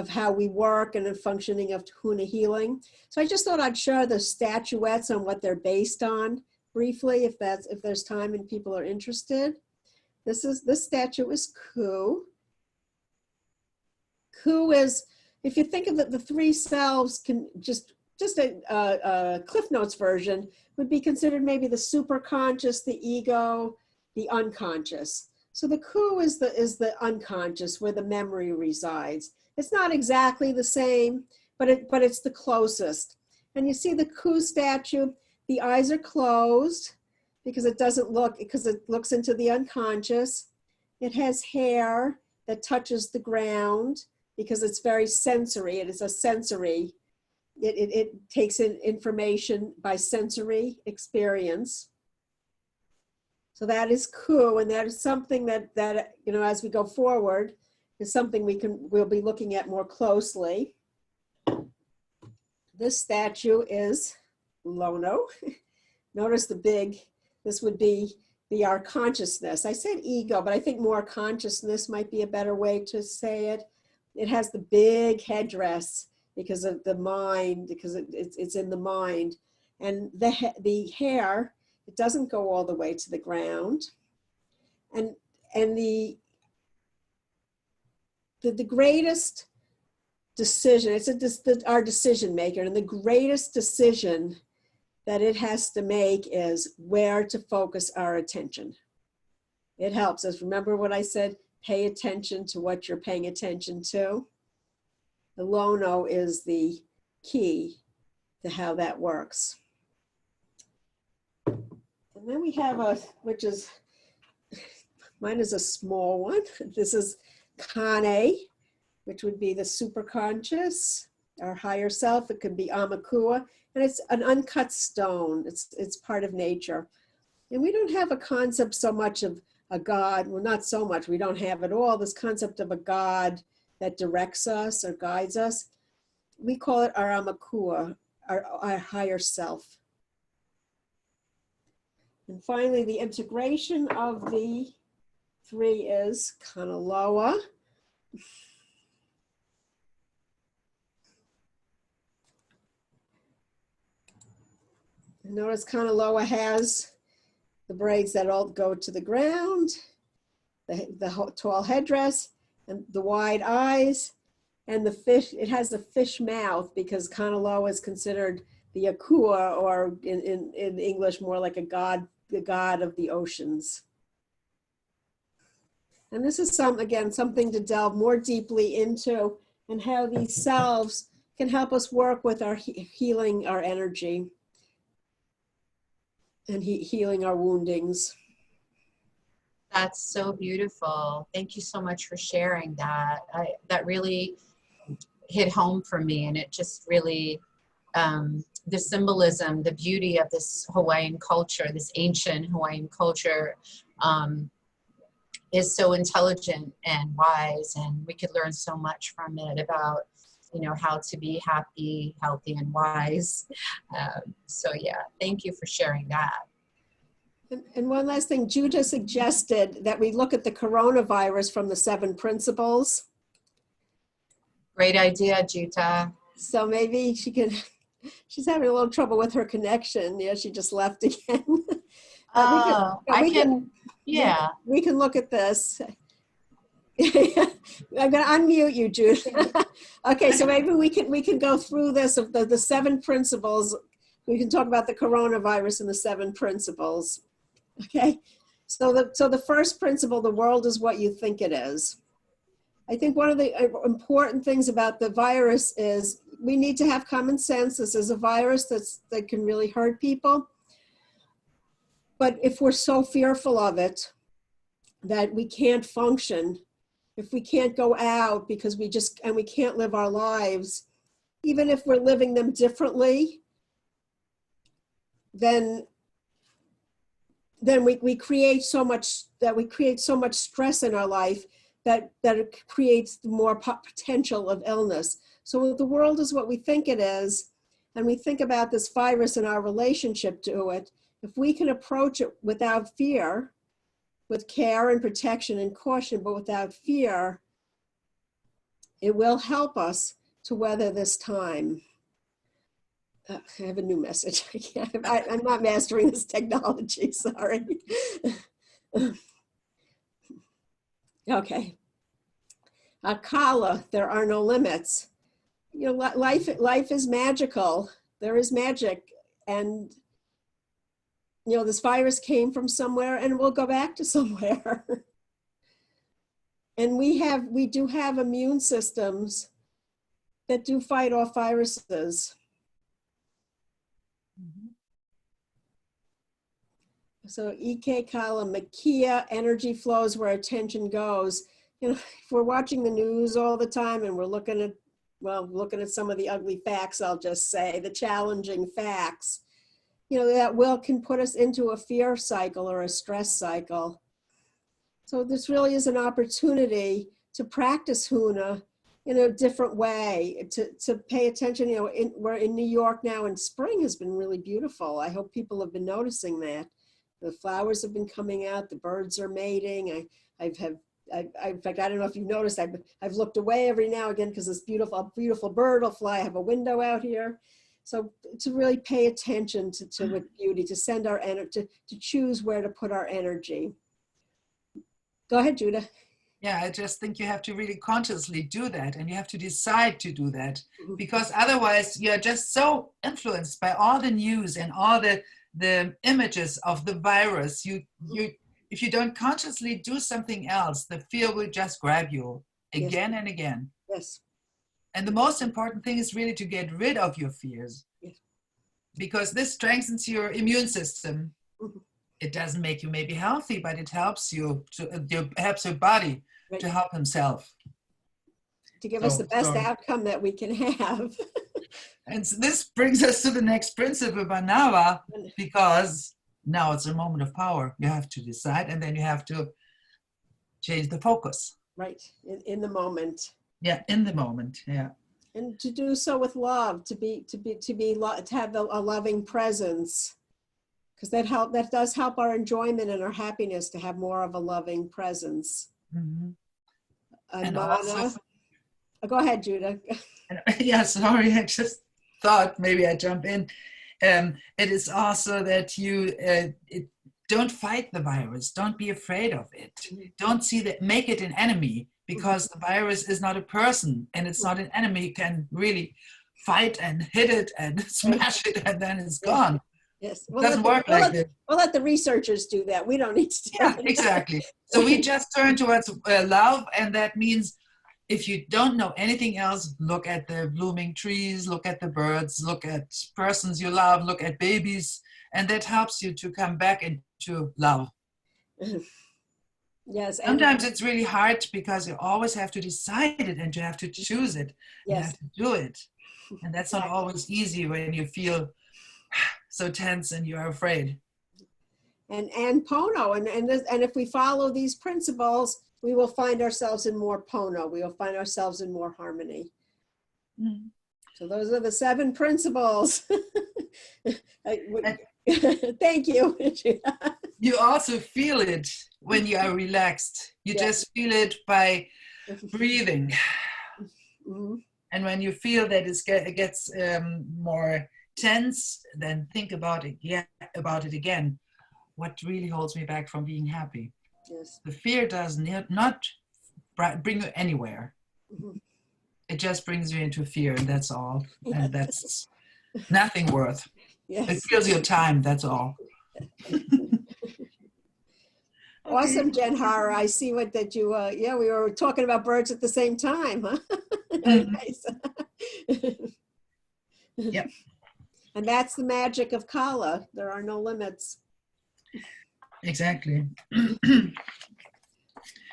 how we work and the functioning of Huna Healing. So I just thought I'd share the statuettes on what they're based on briefly, if there's time and people are interested. This statue is Ku. Ku is, if you think of it, the 3 selves can just a Cliff Notes version would be considered maybe the superconscious, the ego, the unconscious. So the Ku is the unconscious, where the memory resides. It's not exactly the same, but it's the closest. And you see the Ku statue, the eyes are closed because it looks into the unconscious. It has hair that touches the ground. because it's very sensory. It is a sensory. It takes in information by sensory experience. So that is Ku, and that is something that you know, as we go forward, is something we'll be looking at more closely. This statue is Lono. Notice the big, this would be our consciousness. I said ego, but I think more consciousness might be a better way to say it. It has the big headdress because of the mind, because it's in the mind. And the hair, it doesn't go all the way to the ground. And the greatest decision, it's our decision maker, and the greatest decision that it has to make is where to focus our attention. It helps us. Remember what I said, pay attention to what you're paying attention to. The Lono is the key to how that works. And then we have which is, mine is a small one. This is Kane, which would be the superconscious, our higher self. It could be Amakua, and it's an uncut stone. It's part of nature. And we don't have a concept so much of a God, well, not so much, we don't have at all, this concept of a God that directs us or guides us. We call it our Amakua, our higher self. And finally, the integration of the three is Kanaloa. Notice Kanaloa has the braids that all go to the ground, the tall headdress, and the wide eyes, and the fish. It has the fish mouth because Kanaloa is considered the Akua, or in English more like a god, the god of the oceans. And this is again something to delve more deeply into, and how these selves can help us work with our healing our energy and healing our woundings. That's so beautiful. Thank you so much for sharing that. That really hit home for me, and it just really, the symbolism, the beauty of this Hawaiian culture, this ancient Hawaiian culture, is so intelligent and wise, and we could learn so much from it about, you know, how to be happy, healthy, and wise. So yeah, thank you for sharing that. And one last thing, Judah suggested that we look at the coronavirus from the 7 principles. Great idea, Judah. So maybe she can, she's having a little trouble with her connection. Yeah, she just left again. Yeah. We can look at this. I'm going to unmute you, Judah. Okay, so maybe we can go through this of the 7 principles. We can talk about the coronavirus and the 7 principles. Okay, so the first principle, the world is what you think it is. I think one of the important things about the virus is we need to have common sense. This is a virus that can really hurt people. But if we're so fearful of it that we can't function, if we can't go out because we can't live our lives, even if we're living them differently, then we create so much stress in our life that it creates more potential of illness. So the world is what we think it is, and we think about this virus and our relationship to it. If we can approach it without fear, with care and protection and caution, but without fear, it will help us to weather this time. I have a new message. I'm not mastering this technology, sorry. Okay. Akala, there are no limits. You know, life is magical. There is magic. And, you know, this virus came from somewhere and will go back to somewhere. And we do have immune systems that do fight off viruses. So Ike Kala Makia, energy flows where attention goes. you know, if we're watching the news all the time and we're looking at, well, looking at some of the ugly facts, I'll just say, the challenging facts, you know, that can put us into a fear cycle or a stress cycle. So this really is an opportunity to practice Huna in a different way, to pay attention. You know, we're in New York now, and spring has been really beautiful. I hope people have been noticing that. The flowers have been coming out, the birds are mating. In fact, I don't know if you've noticed, I've looked away every now and again because this beautiful bird will fly. I have a window out here. So to really pay attention to with beauty, to send our energy, to choose where to put our energy. Go ahead, Judah. Yeah, I just think you have to really consciously do that, and you have to decide to do that, because otherwise you're just so influenced by all the news and all the images of the virus. If you don't consciously do something else, the fear will just grab you again and again. Yes. And the most important thing is really to get rid of your fears, because this strengthens your immune system. It doesn't make you maybe healthy, but it helps you helps your body to help himself. To give us the best outcome that we can have. And so this brings us to the next principle, Vandana, because now it's a moment of power. You have to decide, and then you have to change the focus. Right, in the moment. Yeah, in the moment. Yeah. And to do so with love, to have a loving presence, because that does help our enjoyment and our happiness to have more of a loving presence. Mm-hmm. And also, go ahead, Judah. Yeah, sorry, I just thought maybe I jump in. It is also that you don't fight the virus. Don't be afraid of it. Don't make it an enemy, because the virus is not a person, and it's not an enemy. You can really fight and hit it and smash it, and then it's gone. Yes, It doesn't work like this. We'll let the researchers do that. We don't need to do that. Yeah, exactly. So we just turn towards love, and that means if you don't know anything else, look at the blooming trees, look at the birds, look at persons you love, look at babies, and that helps you to come back into love. Yes. Sometimes it's really hard because you always have to decide it, and you have to choose it. Yes. You have to do it. And that's not always easy when you feel so tense and you're afraid. And Pono, and if we follow these principles, we will find ourselves in more Pono. We will find ourselves in more harmony. Mm. So those are the 7 principles. Thank you. You also feel it when you are relaxed. You just feel it by breathing. Mm-hmm. And when you feel that it gets more tense, then think about it again. What really holds me back from being happy? Yes. The fear does not bring you anywhere. Mm-hmm. It just brings you into fear, and that's all. And that's nothing worth. Yes. It kills your time, that's all. Awesome, Jen Hara. I see that you, we were talking about birds at the same time, huh? Very nice. Yep. And that's the magic of Kala. There are no limits. Exactly.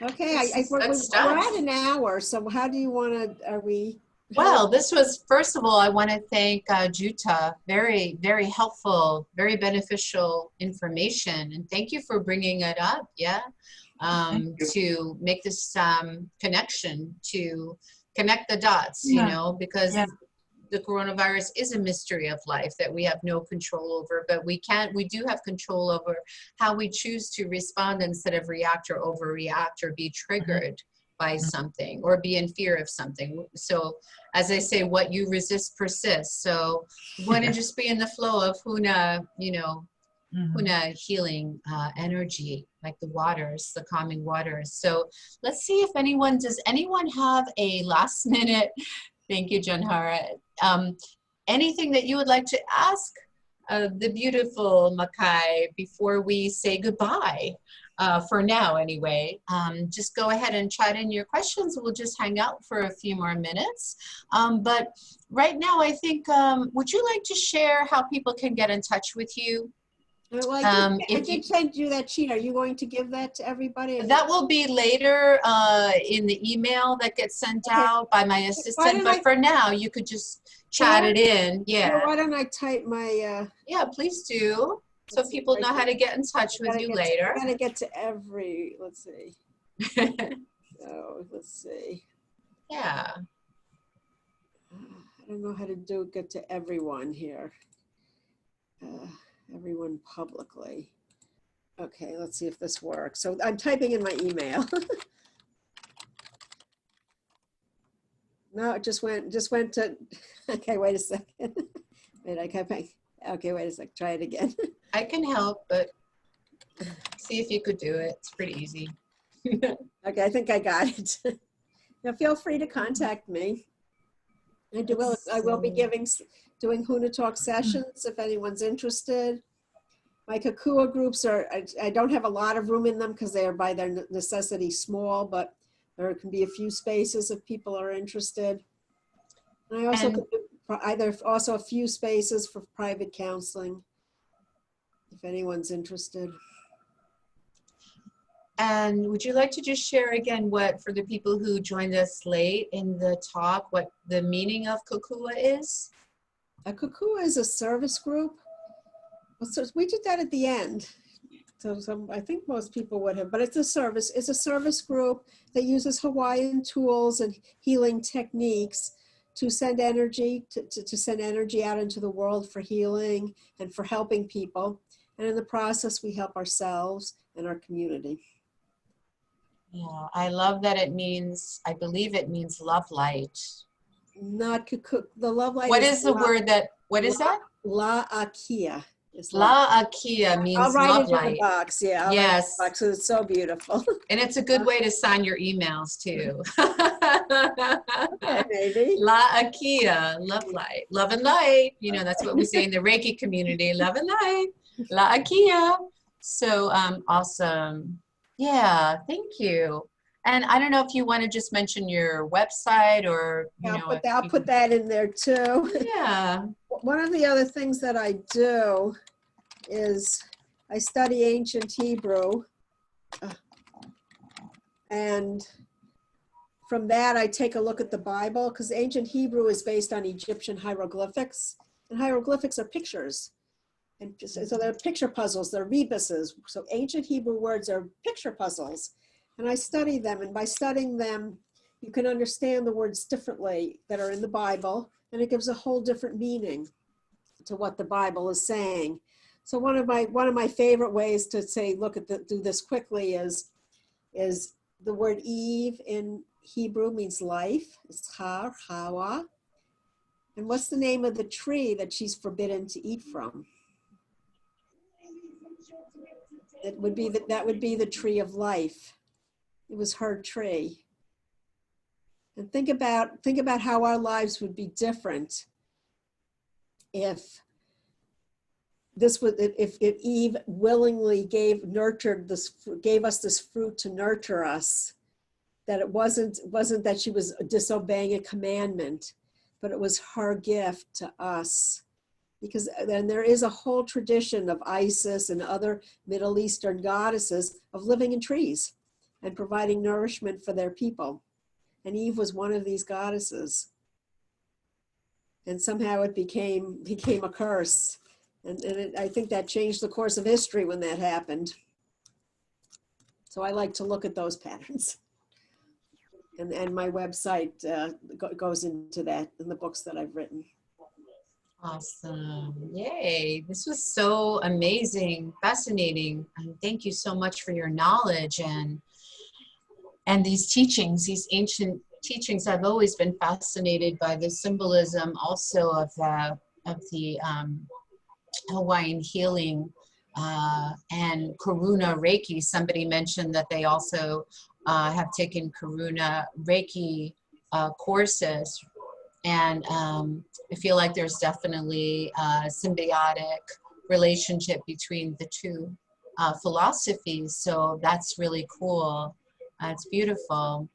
Okay, we're at an hour, so how do you want to, Well, this was, first of all, I want to thank Juta. Very, very helpful, very beneficial information. And thank you for bringing it up, to make this connection, to connect the dots, you know, because the coronavirus is a mystery of life that we have no control over, but we do have control over how we choose to respond instead of react or overreact or be triggered by something or be in fear of something. So as I say, what you resist persists. So we want to just be in the flow of Huna, Huna healing energy, like the waters, the calming waters. So let's see if does anyone have a last minute, thank you, Janhara, anything that you would like to ask the beautiful Maika'i before we say goodbye? For now, anyway. Just go ahead and chat in your questions. We'll just hang out for a few more minutes. But right now, I think, would you like to share how people can get in touch with you? Well, I did send you that sheet. Are you going to give that to everybody? That will be later in the email that gets sent out by my assistant. But for now, you could just chat it in. Yeah. Well, why don't I type my... yeah, please do. So people know how to get in touch with you later. I gotta get to every, let's see. So, let's see. Yeah. I don't know how to get to everyone here. Everyone publicly. Okay, let's see if this works. So I'm typing in my email. No, it just went to, okay, wait a second. Wait, okay, wait a sec, try it again. I can help, but see if you could do it. It's pretty easy. Okay, I think I got it. Now feel free to contact me. I will be doing Huna Talk sessions if anyone's interested. My Kokua groups I don't have a lot of room in them because they are by their necessity small, but there can be a few spaces if people are interested. And I also could do also a few spaces for private counseling if anyone's interested. And would you like to just share again for the people who joined us late in the talk, what the meaning of Kokua is? A Kokua is a service group. So we did that at the end. So I think most people would have, but it's a service group that uses Hawaiian tools and healing techniques to send energy, to send energy out into the world for healing and for helping people. And in the process, we help ourselves and our community. Yeah, I love that I believe it means love light. Not Kokua, the love light. What is the word what is that? La'akea. La'akea means I'll write love it light. in the box, yeah. Yes. Box. It's so beautiful. And it's a good way to sign your emails too. Okay, maybe. La'akea, love light. Love and light. You know, that's what we say in the Reiki community. Love and light. La'akea. So awesome. Yeah, thank you. And I don't know if you want to just mention your website or, I'll put that in there too. Yeah. One of the other things that I do is I study ancient Hebrew. And from that, I take a look at the Bible because ancient Hebrew is based on Egyptian hieroglyphics. And hieroglyphics are pictures. And so they're picture puzzles, they're rebuses. So ancient Hebrew words are picture puzzles. And I study them, and by studying them, you can understand the words differently that are in the Bible, and it gives a whole different meaning to what the Bible is saying. So one of my favorite ways to do this quickly is the word Eve in Hebrew means life. It's Har, Hawa. And what's the name of the tree that she's forbidden to eat from? That would be the tree of life. It was her tree. And think about how our lives would be different if Eve willingly gave us this fruit to nurture us. That it wasn't that she was disobeying a commandment, but it was her gift to us. Because then there is a whole tradition of Isis and other Middle Eastern goddesses of living in trees and providing nourishment for their people. And Eve was one of these goddesses. And somehow it became a curse. And I think that changed the course of history when that happened. So I like to look at those patterns. And my website goes into that in the books that I've written. Awesome. Yay. This was so amazing, fascinating. And thank you so much for your knowledge and these teachings, these ancient teachings. I've always been fascinated by the symbolism also of the Hawaiian healing and Karuna Reiki. Somebody mentioned that they also have taken Karuna Reiki courses. And I feel like there's definitely a symbiotic relationship between the two philosophies. So that's really cool. It's beautiful.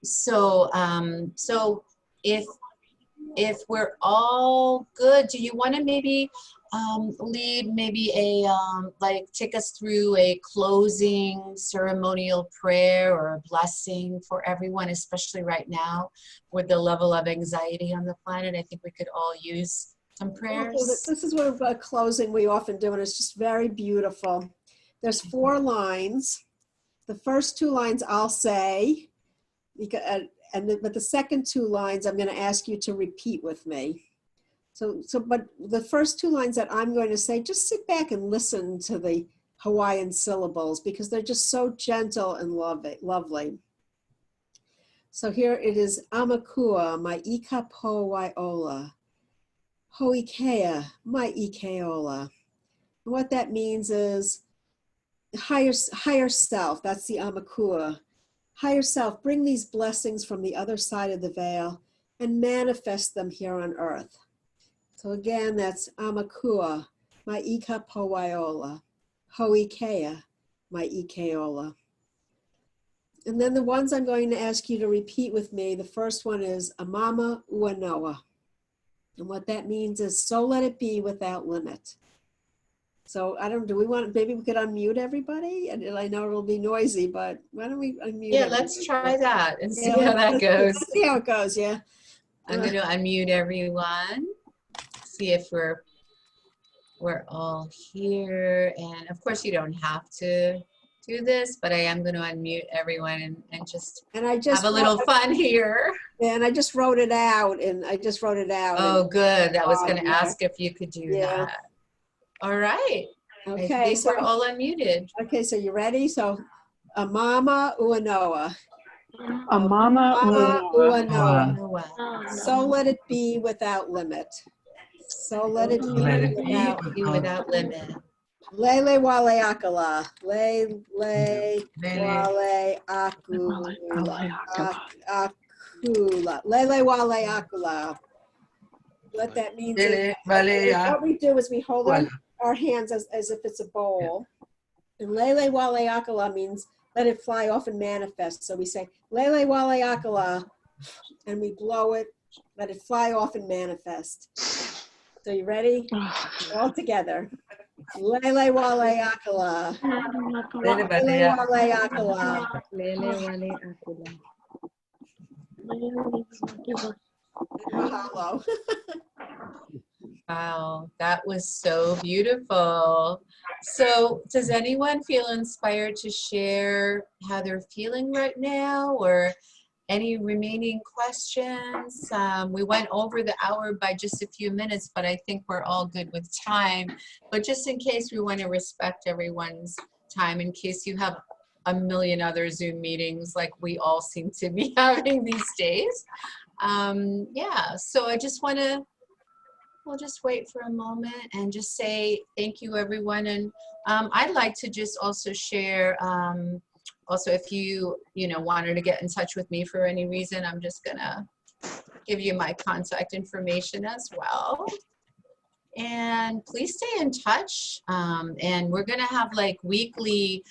So, so if we're all good, do you want to maybe lead maybe a, like take us through a closing ceremonial prayer or a blessing for everyone, especially right now with the level of anxiety on the planet. I think we could all use some prayers. This is what a closing we often do, and it's just very beautiful. There's 4 lines. The first 2 lines I'll say, because, but the second 2 lines I'm going to ask you to repeat with me. But the first 2 lines that I'm going to say, just sit back and listen to the Hawaiian syllables because they're just so gentle and lovely. So here it is, Amakua, Maika po waiola, Hoikea, mai ikeola. And what that means is higher self, that's the Amakua. Higher self, bring these blessings from the other side of the veil and manifest them here on earth. So again, that's Amakua, Maika po waiola, Hoikea, mai ikeola. And then the ones I'm going to ask you to repeat with me, the first one is Amama ua noa. And what that means is, so let it be without limit. So do we want, maybe we could unmute everybody? And I know it'll be noisy, but why don't we unmute Yeah, everybody? Let's try that and see how that goes. Let's see how it goes, yeah. I'm going to unmute everyone, see if we're all here. And of course you don't have to do this, but I am going to unmute everyone and just have a little fun here. And I just wrote it out Oh, good. I was going to ask if you could do that. All right. Okay. I think we're all unmuted. Okay, so you ready? So, Amama ua noa. Amama ua noa. So let it be without limit. So let it be without limit. Lele wale akala. Lele wale akula. Akula. Lele wale akula. What that means is, what we do is we hold our hands as if it's a bowl. And lele wale akala means let it fly off and manifest. So we say lele wale akala, and we blow it, let it fly off and manifest. So you ready? All together. Lele wale akala. Lele wale akala. Lele wale akula. Mahalo. Wow, that was so beautiful. So does anyone feel inspired to share how they're feeling right now, or any remaining questions? We went over the hour by just a few minutes, but I think we're all good with time. But just in case, we want to respect everyone's time in case you have a million other Zoom meetings like we all seem to be having these days. Yeah, so I just want to, we'll just wait for a moment and just say thank you, everyone. And I'd like to just also share, also if you wanted to get in touch with me for any reason, I'm just gonna give you my contact information as well. And please stay in touch. And we're gonna have like weekly,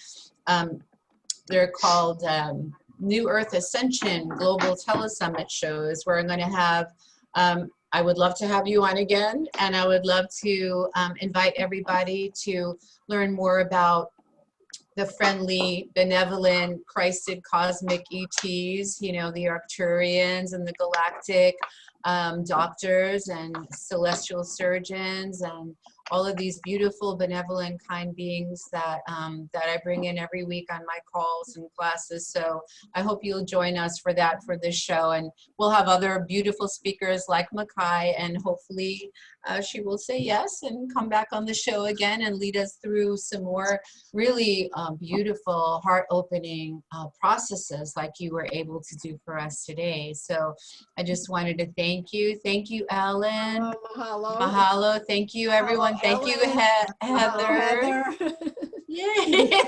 they're called New Earth Ascension Global Telesummit shows, where I'm going to have, I would love to have you on again, and I would love to invite everybody to learn more about the friendly, benevolent, Christed cosmic ETs, the Arcturians and the galactic doctors and celestial surgeons and all of these beautiful, benevolent, kind beings that that I bring in every week on my calls and classes. So I hope you'll join us for that, for this show. And we'll have other beautiful speakers like Maika'i, and hopefully she will say yes and come back on the show again and lead us through some more really beautiful, heart-opening processes like you were able to do for us today. So I just wanted to thank you. Thank you, Alan. Mahalo. Mahalo. Thank you, everyone. Thank you, Heather. Yeah.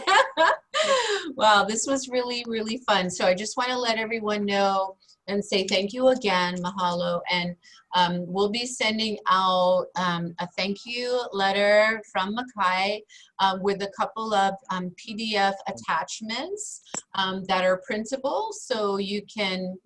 Wow, this was really, really fun. So I just want to let everyone know and say thank you again, mahalo. And we'll be sending out a thank you letter from Maika'i with a couple of PDF attachments that are printable, so you can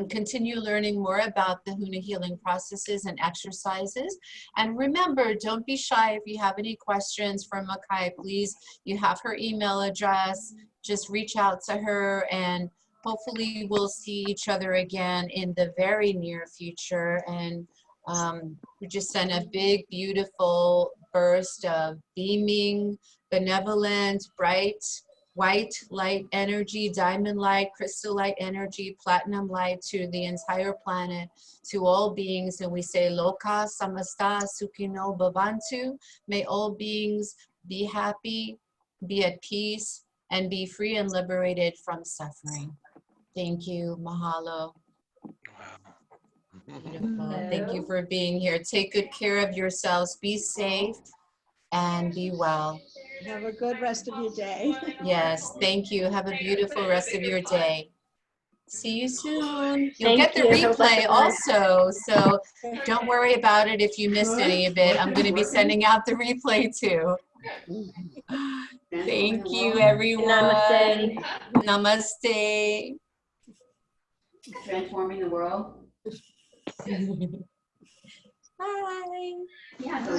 continue learning more about the Huna healing processes and exercises. And remember, don't be shy if you have any questions for Maika'i. Please, you have her email address. Just reach out to her, and hopefully we'll see each other again in the very near future. And we just send a big, beautiful burst of beaming, benevolent, bright, white light energy, diamond light, crystal light energy, platinum light to the entire planet, to all beings. And we say, Loka Samasta Sukhino Bhavantu. May all beings be happy, be at peace, and be free and liberated from suffering. Thank you. Mahalo. Beautiful. Thank you for being here. Take good care of yourselves. Be safe and be well. Have a good rest of your day. Yes, thank you. Have a beautiful rest of your day. See you soon. You'll Thank get the you. Have a replay blessed night. also, so don't worry about it if you missed any of it. I'm going to be sending out the replay too. Thank you, everyone. Namaste. Namaste. Transforming the world. Bye. Yeah.